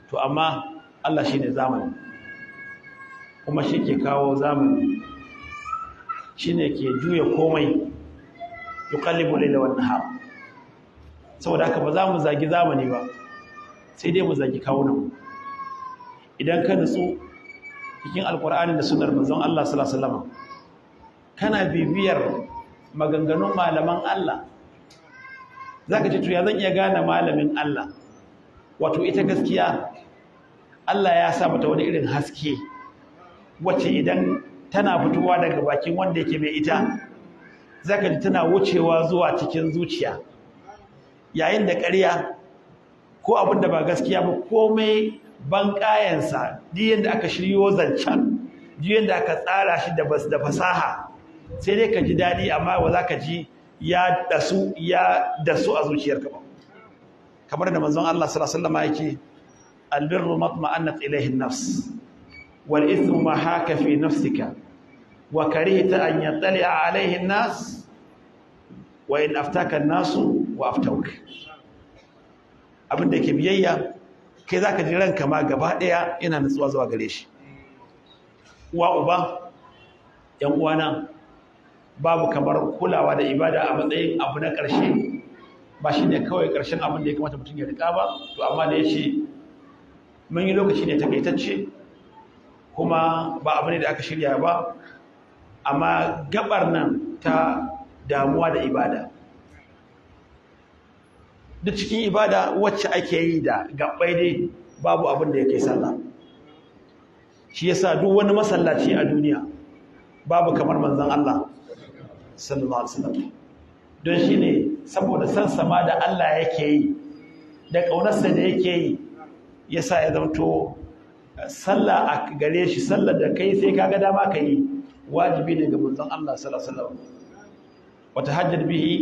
to amma Allah shi ne zamani, kuma shi ke kawo zamani, shi ne ke juya komai, yuqallibu layla wan nahar. Saboda haka ba za mu zagi zamani ba, sai dai mu zagi kawunan. Idan ka nutsu cikin alkur'ani da sunnar manzon Allah sallallahu alaihi wasallam, kana bibiyar maganganun malaman Allah, zaka ce to ya zan iya gane malamin Allah. Wato ita gaskiya Allah ya sa mata wani irin haske wacce idan tana fitowa daga bakin wanda yake mai ita, zaka ji tana wucewa zuwa cikin zuciya, yayin da ƙarya ko abin da ba gaskiya ba komai ban kayansa, diyan da aka shiryo zancen, diyan da aka tsara shi da fasaha, sai dai ka ji daɗi amma ba za ka ji ya dasu a zuciyarka ba. Kamar da manzon Allah sallallahu alaihi wasallam yake albirru matma'annat ilayhi an-nafs wal ithmu ma haka fi nafsika wa karihta an yattali'a alayhi an-nas wa in aftaka an-nasu wa aftawka. Abin da yake biyayya kai zaka ji ranka ma gaba daya ina nutsuwa zuwa gare shi. Uwa uba, yan uwana, babu kamar kulawa da ibada a matsayin abu na ƙarshe, ba shi ne kawai ƙarshen abin da ya kamata mutum ya riƙa ba, to amma da ya ce mun yi lokaci ne takaitacce kuma ba abu ne da aka shirya ba, amma gabar nan ta damuwa da ibada. Duk cikin ibada wacce ake yi da gabbai dai babu abin da ya kai sallah. shi yasa duk wani masallaci a duniya babu kamar manzon Allah sallallahu alaihi wasallam don shine saboda san sama da Allah yake yi da kaunarsa da yake yi yasa ya zanto sallah a gare shi sallar da kai sai kaga dama kai wajibi ne ga manzon Allah sallallahu alaihi wasallam wa tahajjad bihi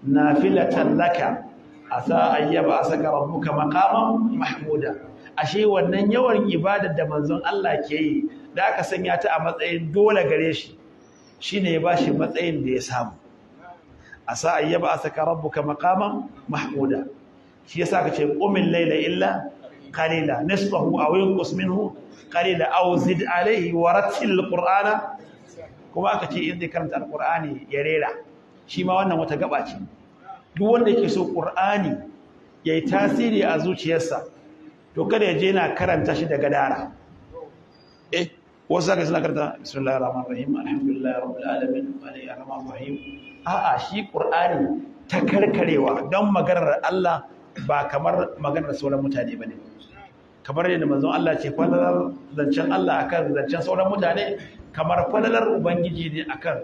nafilatan laka asa ayyaba asaka rabbuka maqaman mahmuda ashe wannan yawan ibadar da manzon Allah ke yi da aka sanya ta a matsayin dole gare shi shine ya bashi matsayin da ya samu asa ayyaba asaka rabbuka maqaman mahmuda shi yasa kace qumil layla illa qalila nisfahu aw yunqus minhu qalila aw zid alayhi wa rattil qur'ana kuma aka ce in zai karanta alqur'ani ya rera shi ma wannan wata gaba ce duk wanda yake so qur'ani yayi tasiri a zuciyarsa to kada ya je na karanta shi daga dara wasu zaka suna karanta bismillahir rahmanir rahim alhamdulillahi rabbil alamin arrahmanir rahim a'a shi qur'ani ta karkarewa don maganar Allah ba kamar maganar sauran mutane bane kamar yadda manzon Allah ce falalar zancen Allah akan zancen sauran mutane kamar falalar ubangiji ne akan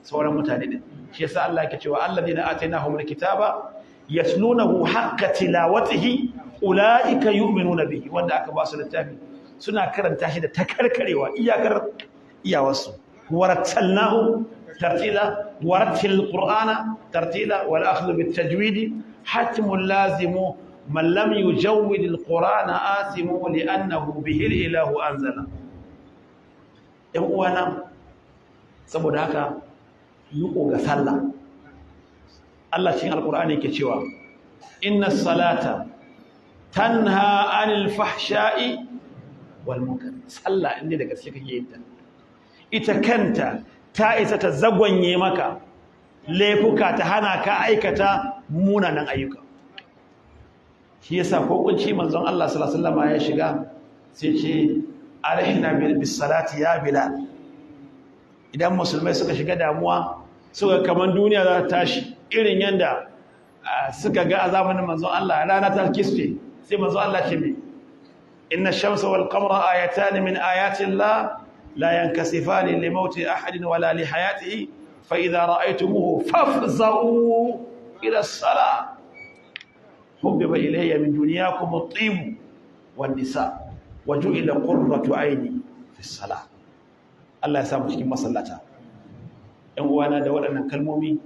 sauran mutane din shi yasa Allah yake cewa alladheena atainahumul kitaba yatlunahu haqqa tilawatihi ulaika yu'minuna bihi wanda aka ba su littafi suna karanta shi da takarkarewa iyakar iyawarsu warattalnahu tartila warattil qur'ana tartila wal akhdhu bit tajwid hatmun lazimu man lam yujawwid al qur'ana asimu li'annahu bihi al ilahu anzala yan uwana saboda haka yuko ga sallah Allah cikin alqur'ani yake cewa innas salata tanha 'anil fahsha'i wal munkar sallah inda da gaske kake yin ta ita kanta ta isa ta zagwanye maka laifuka ta hana ka aikata munanan ayyuka shi yasa ko kunci manzon Allah sallallahu alaihi wasallam ya shiga sai ce arihna bis salati ya bilal idan musulmai suka shiga damuwa suka kaman duniya za ta tashi irin yanda suka ga a zamanin manzon Allah rana ta kisfe sai manzon Allah ce me inna ash-shamsa wal qamara ayatan min ayati Allah la yankasifani li mauti ahadin wala li hayatihi fa idha ra'aytumuhu fafza'u ila as-salah hubbiba ilayya min dunyakum at-tib wan nisa wa ju'ila qurratu ayni fi as-salah Allah ya samu cikin masallata ɗan uwana da waɗannan kalmomi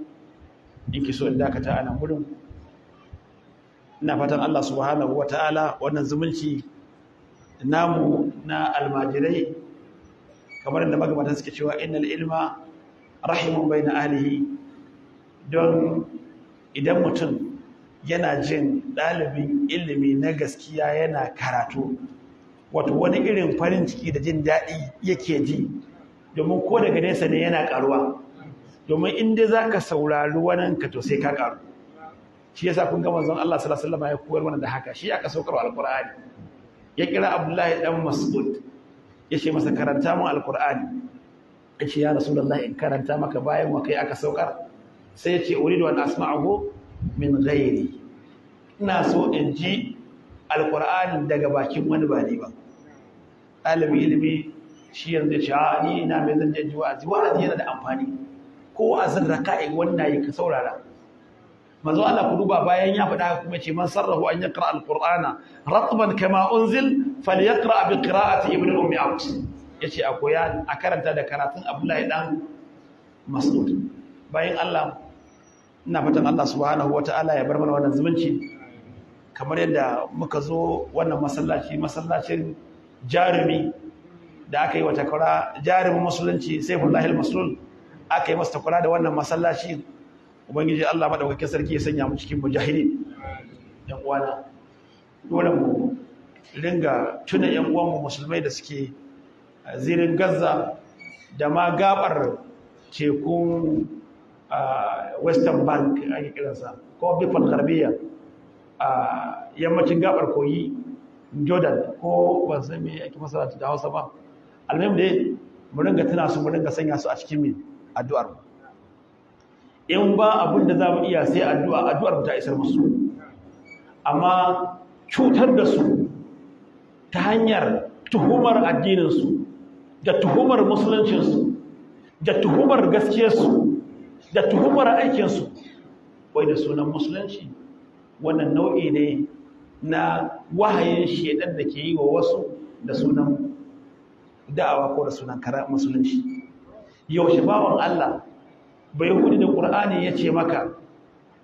in ki so in dakata a nan gurin ina fatan Allah subhanahu wataala wannan zumunci namu na almajirai kamar da magabatan suke cewa innal ilma rahimun baina ahlihi don idan mutum yana jin ɗalibin ilimi na gaskiya yana karatu wato wani irin farin ciki da jin daɗi yake ji domin ko daga nesa ne yana ƙaruwa domin inda za ka saurari wannan ka to sai ka ƙaru shi yasa kun ga manzon Allah sallallahu alaihi wasallam ya koyar mana da haka shi aka saukar alqur'ani ya kira Abdullahi dan Mas'ud ya ce masa karanta mun alqur'ani ya ce ya rasulullahi in karanta maka bayan wa kai aka saukar sai ya ce uridu an asma'ahu min ghairi ina so in ji alqur'ani daga bakin wani ba ni ba ɗalibin ilimi shi yanzu ya ce a ni ina mai zan ji wa'azi yana da amfani ko wa'azin raka'i wannan yi ka saurara manzo Allah ku duba bayan ya faɗa kuma ce man sarrahu an yaqra alqur'ana ratban kama unzil falyaqra bi qira'ati ibn ummi abd yace a koya a karanta da karatun Abdullahi dan Mas'ud bayan Allah ina fatan Allah subhanahu wataala ya bar mana wannan zumunci kamar yadda muka zo wannan masallacin jarumi da aka yi wa takwara jarumin musulunci Saifullahi al-Maslul aka yi masa takwara da wannan masallaci ubangiji Allah madaukakin sarki ya sanya mu cikin mujahidin yan uwana dole mu ringa tuna yan uwan mu musulmai da suke zirin Gaza da ma gabar tekun Western Bank ake kiransa ko Bifal Gharbiya yammacin gabar koyi Jordan ko ban san me ake masa da Hausa ba almuhim dai mu ringa tuna su mu ringa sanya su a cikin addu'ar mu in ba abin da za mu iya sai addu'ar ta isar musu amma cutar da su ta hanyar tuhumar addininsu da tuhumar musuluncinsu da tuhumar gaskiyarsu da tuhumar aikinsu wai da sunan musulunci. Wannan nau'i ne na wahayin shedan da ke yi wa wasu da sunan da'awa ko da sunan kara musulunci. Yaushe bawan Allah bai hudi da Qur'ani yace maka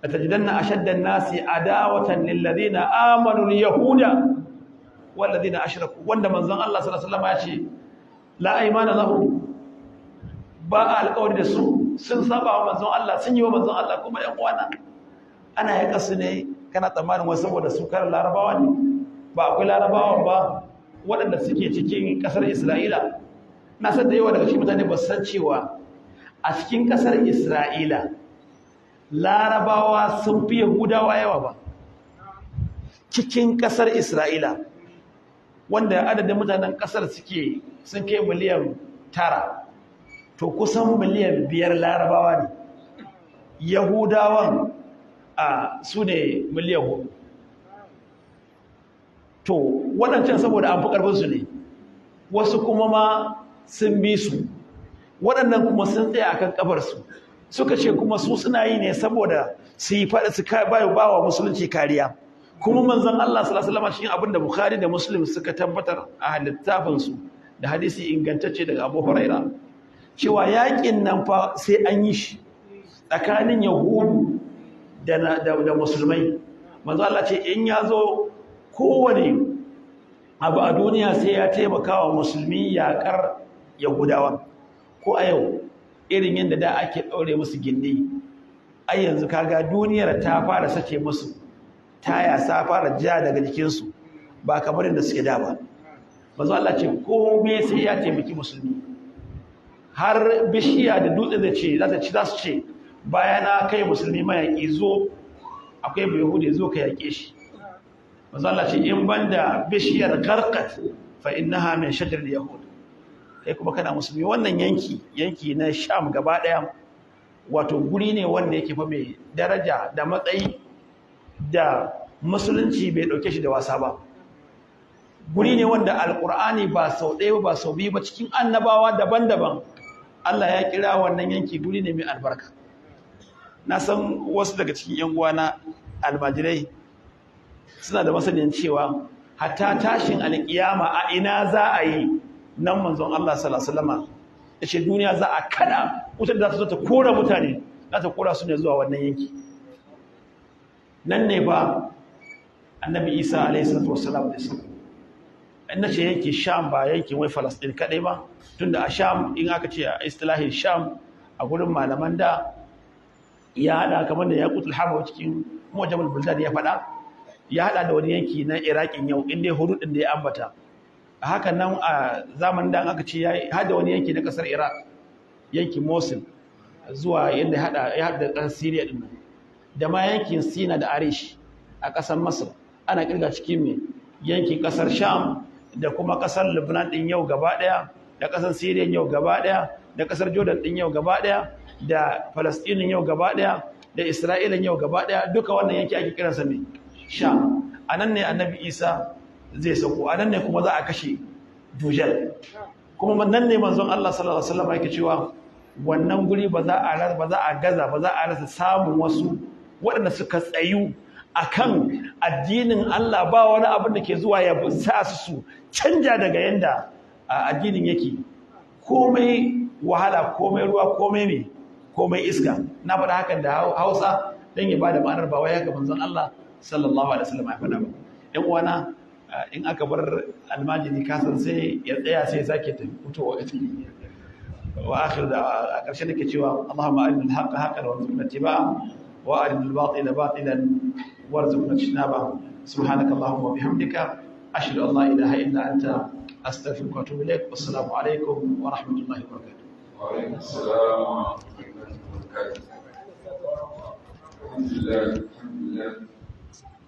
atajidanna ashaddan nasi adawatan lil ladina amanu al yahuda wal ladina ashraku, wanda manzon Allah sallallahu alaihi wasallam ya ce la aymana lahu, ba alƙawari da su, sun saba wa manzon Allah, sun yi wa manzon Allah. Kuma ƴan uwana ana ya kasu ne, kana tsammanin wasu saboda su karar larabawa ne? Ba akwai larabawan ba waɗanda suke cikin ƙasar Isra'ila. Na san da yawa daga cikin mutane ba san cewa a cikin ƙasar Isra'ila larabawa sun fi Yahudawa yawa ba. Cikin ƙasar Isra'ila wanda adadin mutanen ƙasar sun kai miliyan 9, to kusan miliyan 5 larabawa ne. Yahudawan su ne miliyan 4. To waɗancan saboda an fi ƙarfinsu ne, wasu kuma ma sun bi su, waɗannan kuma sun tsaya akan ƙafarsu, suka ce kuma su suna yi ne saboda su yi faɗa, su ba wa musulunci kariya. Kuma manzon Allah sallallahu alaihi wasallam cikin abin da Bukhari da Muslim suka tabbatar a littafinsu da hadisi ingantacce daga Abu Huraira, cewa yaƙin nan fa sai an yi shi tsakanin Yahudu da musulmai. Manzon Allah ce in ya zo kowane abu a duniya sai ya taimaka wa musulmi yaƙar Yahudawa. Ko a yau irin yadda da ake ɗaure musu gindi, ai yanzu kaga duniyar ta fara sace musu taya, sa fara ja daga jikinsu, ba kamar yadda suke da ba. Manzo Allah ce komai sai ya taimaki musulmi, har bishiya da dutse za su ce bayana kai musulmi mayaƙi zo, akwai bai Yahudi zo ka yaƙe shi. Manzo Allah ce in banda bishiyar garqat fa innaha min shajar al-yahud. Kai kuma kana musulmi, wannan yanki na Sham gaba daya wato guri ne wanda yake fa mai daraja da matsayi da musulunci bai dauke shi da wasa ba. Guri ne wanda alqur'ani ba sau ɗaya ba sau biyu ba cikin annabawa daban-daban Allah ya kira wannan yanki guri ne mai albarka. Na san wasu daga cikin yan uwana almajirai suna da masaniyan cewa hatta tashin alƙiyama a ina za a yi, nan manzon Allah sallallahu alaihi wasallam ya ce duniya za a kada wutar da ta kora mutane, za ta kora su ne zuwa wannan yanki. Nan ne ba annabi Isa alaihi salatu wasallam da su. In nace yanki Sham ba yankin wai Palestine kadai ba, tunda a Sham in aka ce a istilahin Sham a gurin malaman da ya hada kamar da Yaqutul Hamawi cikin Mujamul Buldan ya faɗa, ya hada da wani yanki na Iraqin yau inda hududin da ya ambata. A haka nan a zamanin da aka ce ya hada wani yanki na kasar Iraq, yankin Mosul zuwa yadda ya hada kasar Syria din, da ma yankin Sina da Arish a kasar Masar. Ana kirga cikin me yankin kasar Sham da kuma kasar Lebanon din yau gaba daya, da kasar Syria yau gaba daya, da kasar Jordan din yau gaba daya, da Palestine yau gaba daya, da Isra'ila yau gaba daya. Duka wannan yanki ake kiransa me Sham. Anan ne annabi Isa zai sauko, anan ne kuma za a kashe Dujjal. Kuma nan ne manzon Allah sallallahu alaihi wasallam yake cewa wannan guri ba za a rasa samun wasu waɗanda suka tsayu akan addinin Allah, ba wani abin da ke zuwa ya sa su canja daga yanda addinin yake. Komai wahala, komai ruwa, komai iska. Na faɗa hakan da Hausa dan ya bada ma'anar ba wai haka manzon Allah sallallahu alaihi wasallam ya faɗa ba. Ɗan uwana, in aka bar almajiri kasan sai ya tsaya sai ya sake fitowa ita. Wa akhir da a ƙarshe nake cewa Allahumma arinal haqqa haqqan warzuqna ittiba'a wa arinal batila batilan warzuqna ijtinaba. Subhanaka Allahumma wa bihamdika ashhadu an la ilaha illa anta astaghfiruka wa atubu ilaik. Wassalamu alaikum wa rahmatullahi wa barakatuh.
Wa alaikum assalam wa rahmatullahi wa barakatuh. Alhamdulillah.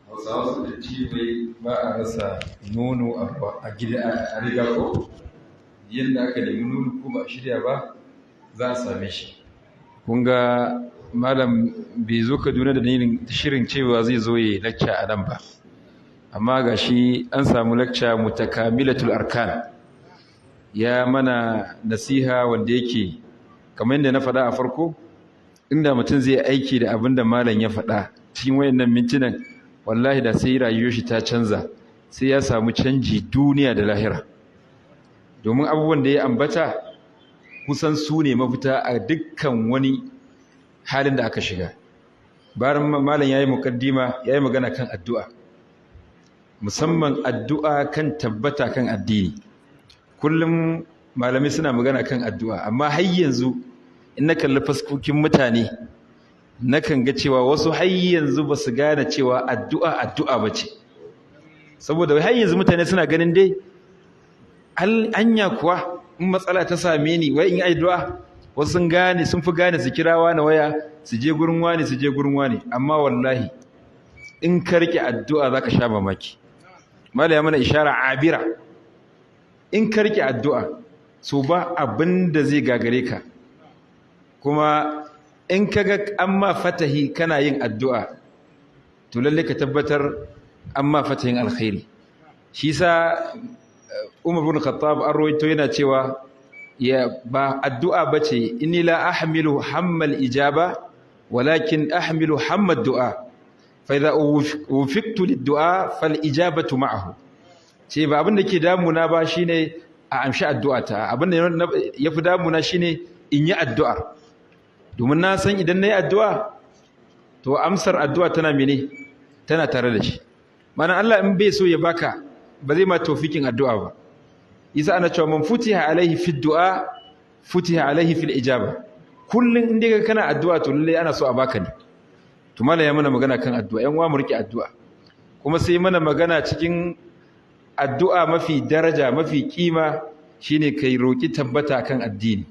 Hausawa da cibai ba a rasa nono a gida a riga ko yadda aka nemi nono ko ba a shirya ba za a same shi. Kun ga malam bai zo Kaduna da shirin cewa zai zo yi lacca a nan ba, amma ga shi an samu lacca mutakamilatul arkan ya mana nasiha wanda yake kamar yadda na faɗa a farko, inda mutum zai aiki da abin da malam ya faɗa cikin wayannan mintunan, wallahi da sai rayuwar shi ta canza, sai ya samu canji duniya da lahira. Domin abubuwan da ya ambata kusan su ne mafita a dukkan wani halin da aka shiga. Bayan malam yayi mukaddima, yayi magana kan addu'a, musamman addu'a kan tabbata kan addini. Kullum malamai suna magana kan addu'a, amma har yanzu in na kalli fuskokin mutane nakan ga cewa wasu har yanzu ba su gane cewa addu'a ba ce. Saboda har yanzu mutane suna ganin dai anya kuwa in matsala ta same ni wai in addu'a, wasu sun fi gane su kira wani waya su je gurin wani, amma wallahi in ka rike addu'a zaka sha mamaki. Malaya mana ishara abira, in ka rike addu'a so ba abin da zai gagare ka. Kuma in kaga amma fatahi kana yin addu'a, to lalle ka tabbatar amma fatahin alkhairi. Shi sa Umar bin Khattab an rawaito yana cewa ba addu'a bace, inni la ahmilu hammal ijaba walakin ahmilu hammad du'a, fa idza ufiqtu lid-du'a fal ijabatu ma'ahu. Ce ba abin da ke damuna ba shine a amshi addu'ata, abin da yafi damuna shine in yi addu'a. Domin na san idan nayi addu'a to amsar addu'a tana tare da shi. Mana Allah in bai so ya baka ba zai ma tawfikin addu'a ba. Isa ana cewa man futiha alaihi fi du'a futiha alaihi fil ijaba. Kullun in dai kana addu'a to lalle ana so a baka ne. To mallan ya mana magana kan addu'a, yan uwa mu rike addu'a. Kuma sai mana magana cikin addu'a mafi daraja, mafi kima shine kai roki tabbata kan addini.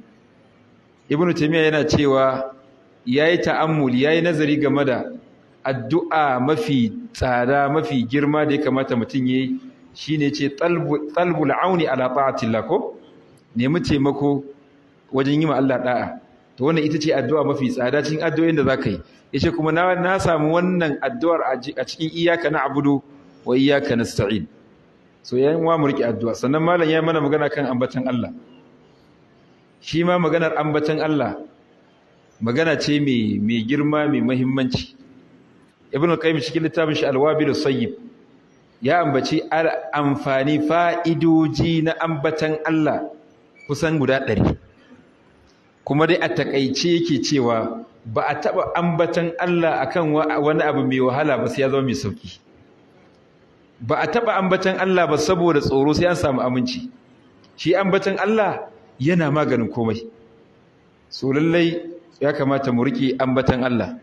Ibn Taymiyyah yana cewa yayi ta'ammuli, yayi nazari game da addu'a mafi tsada, mafi girma da ya kamata mutum yayi, shine ce talbul auni ala ta'atillah, ko nemi taimako wajen yi ma Allah da'a. To wannan ita ce addu'a mafi tsada cikin addu'o'in da zaka yi. Yace kuma na samu wannan addu'ar a cikin iyyaka na'budu wa iyyaka nasta'in. So yayin wa mu rike addu'a. Sannan malam ya mana magana kan ambatan Allah. Shi ma maganar ambatan Allah magana ce mai girma, mai muhimmanci. Ibn al-Qayyim cikin littafin shi Al-Wabil as-Sayyib ya ambaci amfani, fa'idoji na ambatan Allah kusan guda 100. Kuma dai a takaice yake cewa ba a taba ambatan Allah akan wani abu mai wahala ba sai ya zama mai sauki. Ba a taba ambatan Allah ba saboda tsoro sai an samu aminci. Shi ambatan Allah yana maganin komai. So lallai ya kamata mu rike ambatan Allah.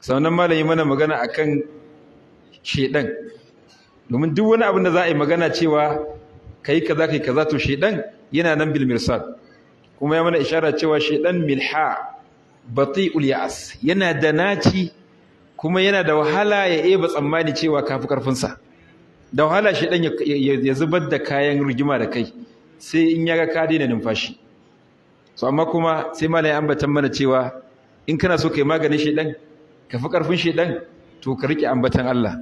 Sannan malami mana magana akan shedan. Domin duk wani abin da za a yi magana cewa kai kaza to shedan yana nan bil mirsad. Kuma ya mana ishara cewa shedan milha bati'ul ya'as, yana da naci kuma yana da wahala ya eba tsammani cewa kafi karfin sa. Da wahala shedan ya zubar da kayan rigima da kai sai in yaga ka daina numfashi. So amma kuma sai malai ambatan mana cewa in kana so kai maganin shedan, ka fi karfin shedan, to ka rike ambatan Allah.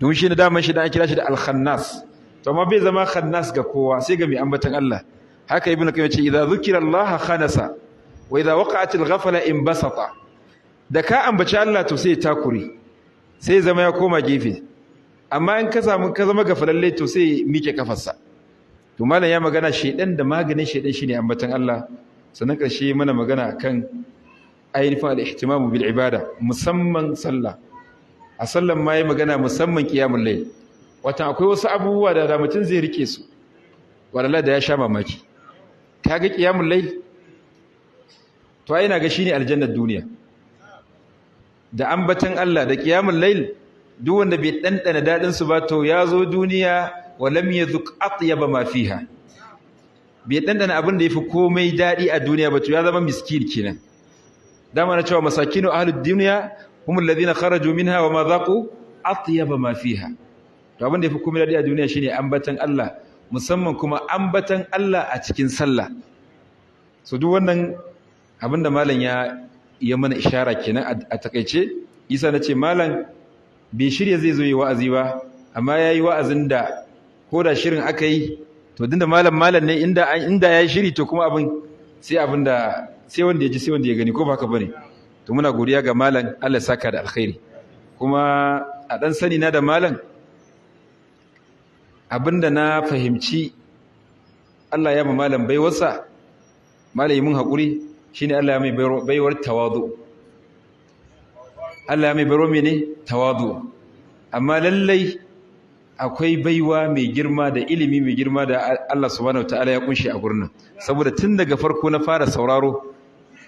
Don shi ne daman shedan an kira shi da al-khannas. To amma bai zama khannas ga kowa sai ga mai ambatan Allah. Haka ibnu qayyim ce idza zukira Allah khanasa wa idza waqa'at al-ghafla inbasata. Da ka ambaci Allah to sai takuri, sai zama ya koma gefe. Amma in ka zama gafalalle to sai mike kafarsa. To malam ya magana shedan da maganin shedan shine ambatan Allah. Sannan karshe mana magana kan ainihin al-ihtimamu bil ibada, musamman sallah. A sallan ma yi magana musamman qiyamul layl. Wata akwai wasu abubuwa da mutum zai rike su wallahi da ya sha mamaki. Kaga qiyamul layl to ai ina ga shine aljannar duniya. Da ambatan Allah da qiyamul layl duk wanda bai dandana dadin su ba to ya zo duniya wa lam yadhuq atyaba ma fiha. Bai dandana abin da yafi komai dadi a duniya ba to ya zama miskin kenan. Dama na cewa masakinu ahlud dunya humul ladina kharaju minha wa ma dhaqu atyaba ma fiha. To abin da yafi komai dadi a duniya shine ambatan Allah, musamman kuma ambatan Allah a cikin sallah. So duk wannan abinda malam ya mana ishara kenan a takeice. Isa nace malam bai shirye zai zo yi wa'azi ba, amma yayi wa'azin da koda shirin aka yi to dinda malam ne inda ya shiri to kuma abin sai wanda ya ji sai wanda ya gani ko ba haka bane to muna godiya ga malam Allah saka da alkhairi kuma a dan sani na da malam abinda na fahimci Allah ya ma malam baiwarsa malai mun hakuri shine Allah ya mai baiwar tawadu Allah ya mai baiwar mene tawadu amma lallai akwai baiwa mai girma da ilimi mai girma da Allah subhanahu wataala ya kunshi a gurin saboda tun daga farko na fara sauraro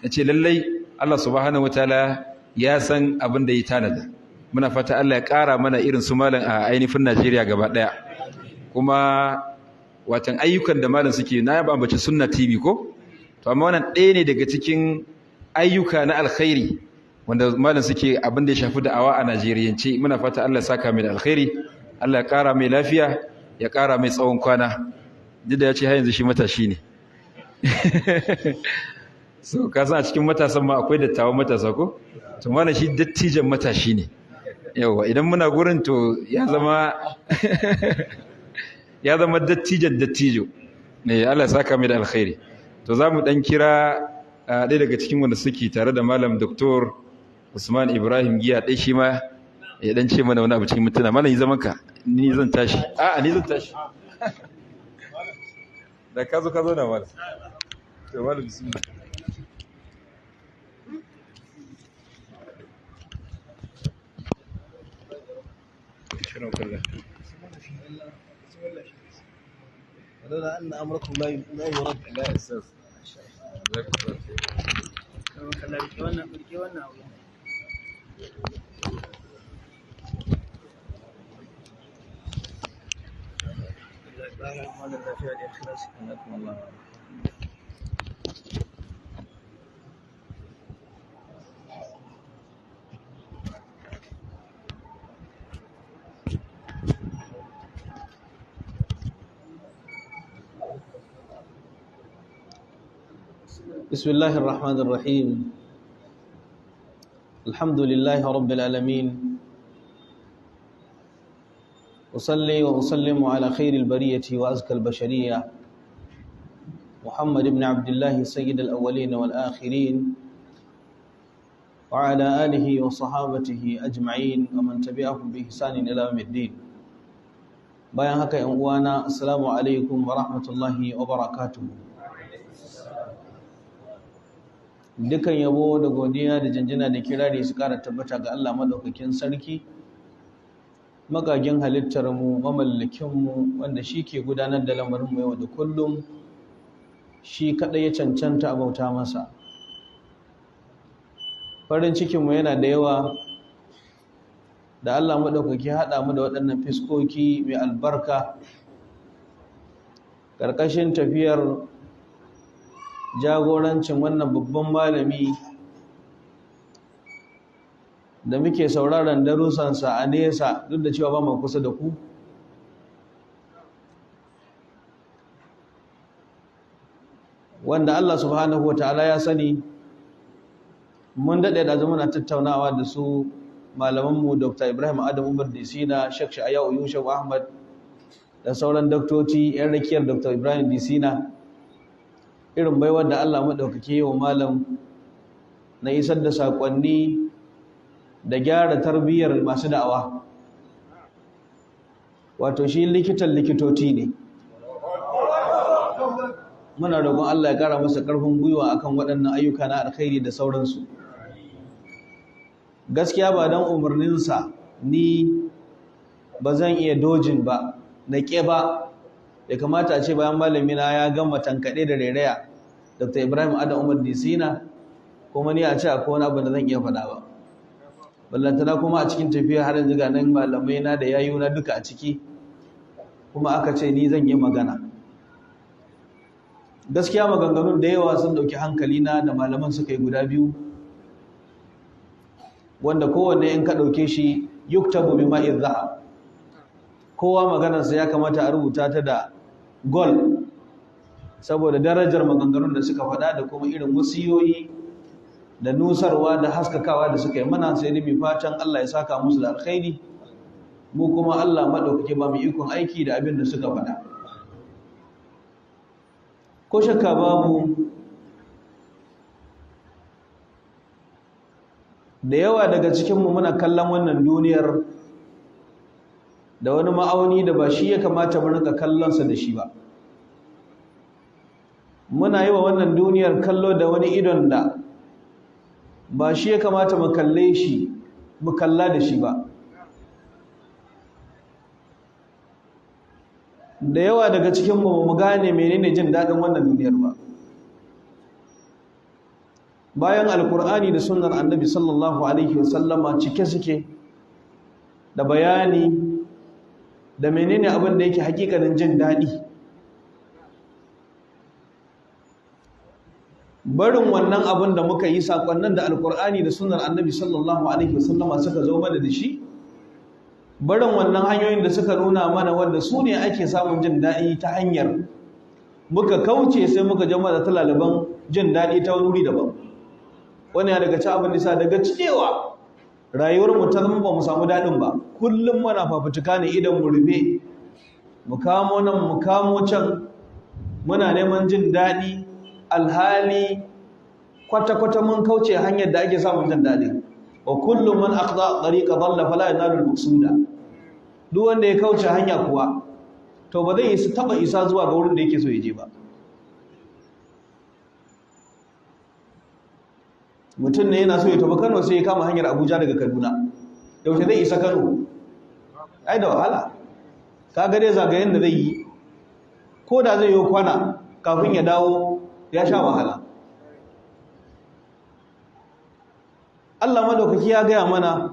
nace lallai Allah subhanahu wataala ya san abin da ya tanada muna fata Allah ya ƙara mana irin su malam a ainihin Najeriya gaba daya kuma watan ayyukan da malam suke na yaba ambaci sunna TV ko to amma wannan ɗaya ne daga cikin ayyuka na alkhairi wanda malam suke abin da ya shafi da'awa a Najeriyance muna fata Allah ya saka mai da alkhairi Allah ya ƙara mai lafiya ya ƙara mai tsawon kwana duk da ya ce har yanzu shi matashi ne so ka san a cikin matasan ma akwai dattawan matasa ko to malam shi dattijan matashi ne yawa idan muna gurin to ya zama dattijo ne Allah ya saka mai da alkhairi to zamu dan kira ɗaya daga cikin wanda suke tare da malam Dr. Usman Ibrahim Giya dai shi ma ya dan ce mana wani abu cikin mutuna malam yi zaman ka ni zan tashi ni zan tashi da ka zo na malam to malam bismillah شكرا كله
ولولا أن أمركم لا يرد
لا يا أستاذ
بسم الله الرحمن الرحيم الحمد لله رب العالمين أصلي وأسلم على خير البرية وأزكى البشرية محمد بن عبد الله سيد الأولين والآخرين وعلى آله وصحابته أجمعين ومن تبعهم بإحسان إلى يوم الدين bayan haka ‘yan uwana assalamu alaikum wa rahmatullahi wa barakatuhu dukan yabo da godiya da janjina da kirari su kara tabbata ga Allah madaukakin sarki magagin halittar mu mamallakin mu wanda shi ke gudanar da lamarin mu yau da kullum shi kadai ya cancanta a bauta masa farin cikin mu yana da yawa da Allah madaukaki hada mu da waɗannan fiskoki mai albarka karkashin tafiyar jagorancin wannan babban malami da muke sauraron darussansa a nesa duk da cewa ba mu kusa da ku wanda Allah subhanahu wataala ya sani mun dade da muna tattaunawa da su malamanmu Dr. Ibrahim Adam Umar Disina, Sheikh Sha'ayau Yusuf Ahmad da sauran doktoci yan rakiyar Dr. Ibrahim Disina irin baiwar da Allah maɗaukake wa malam na isar da saƙonni da gyara tarbiyyar masu da'awa wato shi likitan likitoci ne muna roƙon Allah ya ƙara masa ƙarfin gwiwa akan waɗannan ayyuka na alkhairi da sauransu gaskiya ba don umarninsa ni ba zan iya dojin ba na ƙe ba ya kamata a ce bayan malamina ya gama tankaɗe da rairaya Dr. Ibrahim Adam Umar Disina kuma ni a ce akwai wani abu da zan iya faɗa ba ballantana kuma a cikin tafiya har yanzu ga nan malamai na da yayuna duka a ciki kuma aka ce ni zan yi magana gaskiya maganganun da yawa sun dauki hankali na da malaman suka yi guda biyu wanda kowanne in ka dauke shi yuktabu bi ma'i dhahab kowa maganarsa ya kamata a rubuta ta da gold saboda darajar maganganun da suka faɗa da kuma irin wasiyoyi da nusarwa da haskakawa da suka yi mana sai da mu fatan Allah ya saka musu da alkhairi mu kuma Allah madaukake ba mu ikon aiki da abin da suka faɗa ko shakka babu da yawa daga cikinmu muna kallon wannan duniyar da wani ma'auni da ba shi ya kamata mu rinka kallonsa da shi ba. Muna yi wa wannan duniyar kallo da wani idon da ba shi ya kamata mu kalle shi mu kalla da shi ba. Da yawa daga cikinmu mu gane menene jin daɗin wannan duniyar ba. Bayan alkur'ani da sunnar annabi sallallahu alaihi wasallama cike suke da bayani da menene abin da yake hakikanin jin daɗi. Barin wannan abin da muka yi sakonnin da alkur'ani da sunnar annabi sallallahu alaihi wasallama suka zo mana da shi, barin wannan hanyoyin da suka nuna mana wanda su ne ake samun jin daɗi ta hanyar muka kauce sai muka jama da talaliban jin daɗi ta wani wuri daban. Wani ya daga ci abin nisa daga cewa rayuwar mu ta zama ba mu samu daɗin ba, kullum mana fafutuka ne idan mu rufe, mu kamo nan mu kamo can, muna neman jin daɗi alhali kwata-kwata mun kauce hanyar da ake samun jin daɗi. Wa kullum man aqda tariqa dhalla fala yanalu al-maqsuda. Duk wanda ya kauce hanya kuwa to ba zai taba isa zuwa ga wurin da yake so ya je ba. Mutum ne yana so ya tafi Kano sai ya kama hanyar Abuja daga Kaduna. Yaushe zai isa Kano? Ai da wahala. Kaga dai zagayen da zai yi ko da zai yi kwana kafin ya dawo ya sha wahala. Allah madaukaki ya gaya mana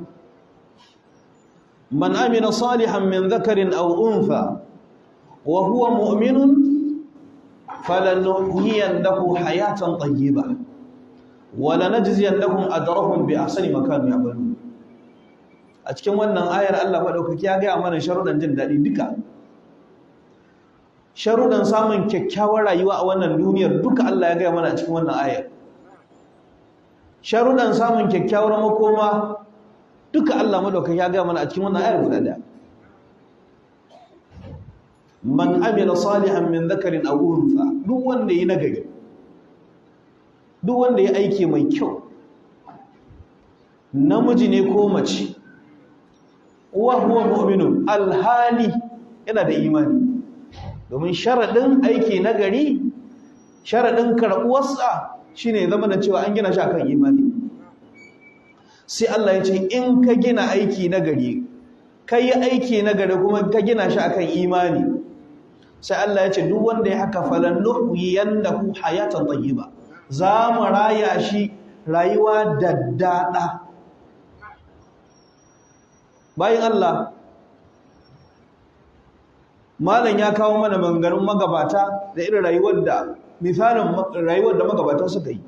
man amina salihan min dhakarin aw untha wa huwa mu'minun falanuhyiyannahu hayatan tayyibah wa lanajziyannahum ajrahum bi ahsani ma kanu ya'malun. A cikin wannan ayar Allah madaukaki ya gaya mana sharuɗan jin daɗi duka, sharuɗan samun kyakkyawar rayuwa a wannan duniyar duka Allah ya gaya mana a cikin wannan ayar. Sharuɗan samun kyakkyawar makoma duka Allah madaukaki ya gaya mana a cikin wannan ayar guda ɗaya. Man amila salihan min dhakarin aw untha, duk wanda yi nagari, duk wanda ya aike mai kyau, namiji ne ko mace, wa huwa mu'minun, alhali yana da imani. Domin sharaɗin aiki nagari, sharaɗin karɓuwarsa shine zama da cewa an gina shi akan imani. Sai Allah ya ce in ka gina aiki nagari, ka yi aiki nagari kuma ka gina shi akan imani, sai Allah ya ce duk wanda ya haka falannuhyiyannahu hayatan tayyiba, za mu raya shi rayuwa daddada. Bayan Allah, malam ya kawo mana maganganun magabata da irin rayuwar da misalin rayuwar da magabata suka yi.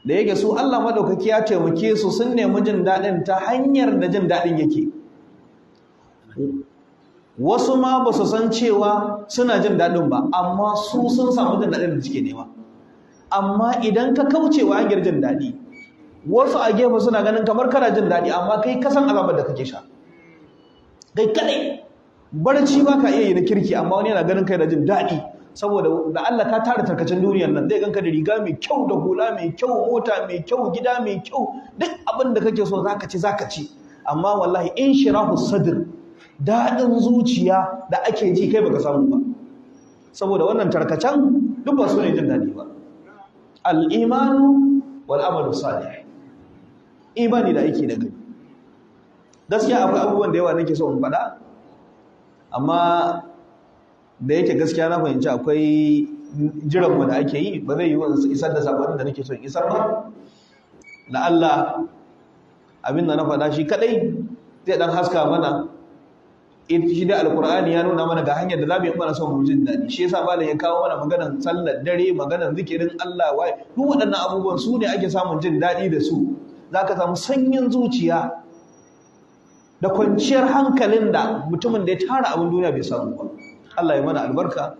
Da yake su Allah madaukaki ya taimake su sun nemi jin daɗin ta hanyar da jin daɗin yake. Wasu ma ba su san cewa suna jin daɗin ba, amma su sun samu jin daɗin da suke nema. Amma idan ka kaucewa hanyar jin daɗi, wasu a gefe suna ganin kamar kana jin daɗi, amma kai kasan azabar da kake sha. Kai kadai barci ba ka iya yi na kirki, amma wani yana ganin kai da jin daɗi saboda da Allah ka tara tarkacin duniyar nan, zai ganka da riga mai kyau, da hula mai kyau, mota mai kyau, gida mai kyau, duk abin da kake so zaka ci. Amma wallahi in shirahu sadr, daɗin zuciya da ake ji kai baka samu ba, saboda wannan tarkacen duk ba su ne jin daɗi ba. Al-imanu wal amalu salih, imani da aiki da gani. Gaskiya akwai abubuwan da yawa nake so in faɗa, amma da yake gaskiya na fahimci akwai jiranmu da ake yi, ba zai yi wa isar da sabanin da nake so in isar ba. Da Allah abin da na faɗa shi kadai zai dan haska mana. Shi da alkur'ani ya nuna mana ga hanyar da za mu yi mana son mu jin daɗi. Shi yasa malam ya kawo mana maganar sallar dare, maganar zikirin Allah, wai duk waɗannan abubuwan su ne ake samun jin daɗi da su. Zaka samu sanyin zuciya da kwanciyar hankalin da mutumin da ya tara abin duniya bai samu ba. Allah ya mana albarka,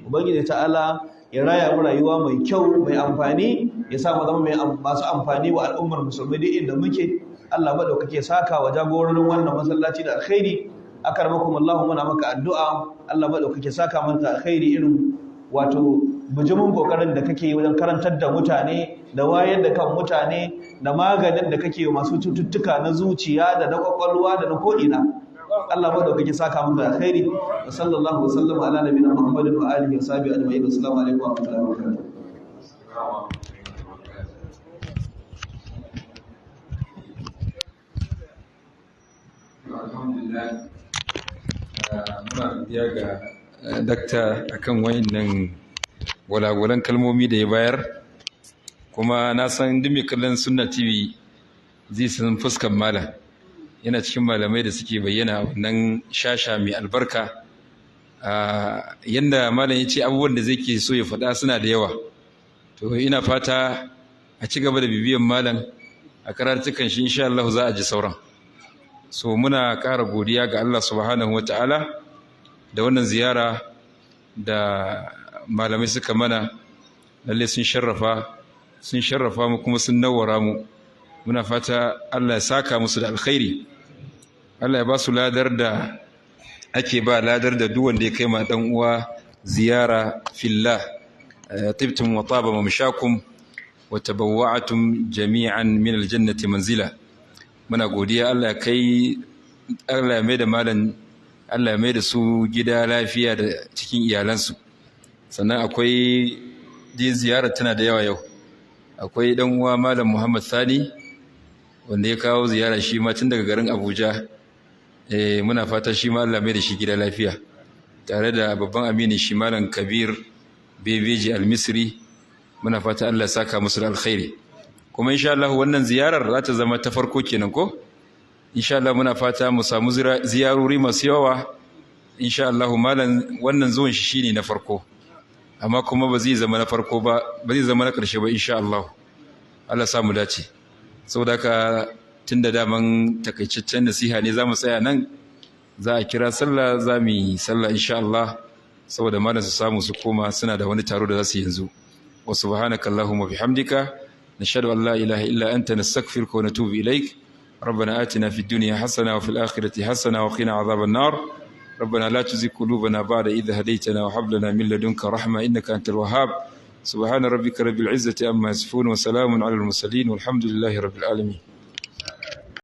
ubangiji ta'ala ya raya mu rayuwa mai kyau, mai amfani, ya sa mu zama masu amfani wa al'ummar musulmai duk inda muke. Allah madaukake saka wa jagororin wannan masallaci da alkhairi. Akarmakum Allah, muna maka addu'a, Allah madaukake saka maka alkhairi irin wato bijimin kokarin da kake yi wajen karantar da mutane da wayar da kan mutane da maganin da kake masu cututtuka na zuciya da na kwakwalwa da na ko'ina. Allah madaukaki saka maka da alkhairi. Wa sallallahu wa sallama ala nabiyina Muhammadin wa alihi wa sahbihi ajma'in. Assalamu alaikum wa rahmatullahi wa barakatuh.
Alhamdulillah, muna godiya ga dakta akan wayannan gwalagwalan kalmomi da ya bayar, kuma na san duk mai kallon Sunna TV zai san fuskan malam yana cikin malamai da suke bayyana wannan shasha mai albarka. Yanda malam ya ce abubuwan da zai ke so ya faɗa suna da yawa, to ina fata a ci gaba da bibiyan malam a karatukan shi, insha Allah za a ji sauran. So muna ƙara godiya ga Allah subhanahu wa ta'ala da wannan ziyara da malamai suka mana. Lalle sun sharrafa mu kuma sun nawara mu. Muna fata Allah ya saka musu da alkhairi, Allah ya ba su ladar da ake ba ladar da duk wanda ya kai ma dan uwa ziyara fillah. Tibtum wa taba mamshakum wa tabawwa'tum jami'an min aljannati manzila. Muna godiya, Allah ya mai da malam, Allah ya mai da su gida lafiya da cikin iyalansu. Sannan akwai ziyara tana da yawa yau. Akwai dan uwa malam Muhammad Sani wanda ya kawo ziyara shi ma tun daga garin Abuja. Muna fata shi ma Allah mai da shi gida lafiya, tare da babban amini shi malam Kabir Bebeji Al-Misri. Muna fata Allah ya saka musu da alkhairi. Kuma insha Allah wannan ziyarar za ta zama ta farko kenan ko? Insha Allah muna fata mu samu ziyarori masu yawa. Insha Allah malam wannan zuwan shi shine na farko, amma kuma ba zai zama na farko ba, ba zai zama na ƙarshe ba insha Allah. Allah samu dace. Saboda haka tunda daman takaitaccen nasiha ne zamu tsaya nan, za a kira sallah, za mu yi sallah insha Allah, saboda malam su samu su koma, suna da wani taro da za su yanzu. Wa subhanakallahumma bihamdika نشهد أن لا إله إلا أنت نستغفرك ونتوب إليك. ربنا آتنا في الدنيا حسنة وفي الآخرة حسنة وقنا عذاب النار. ربنا لا تزغ قلوبنا بعد إذ هديتنا وهب لنا من لدنك رحمة إنك أنت الوهاب. سبحان ربك رب العزة عما يصفون وسلام على المرسلين والحمد لله رب العالمين.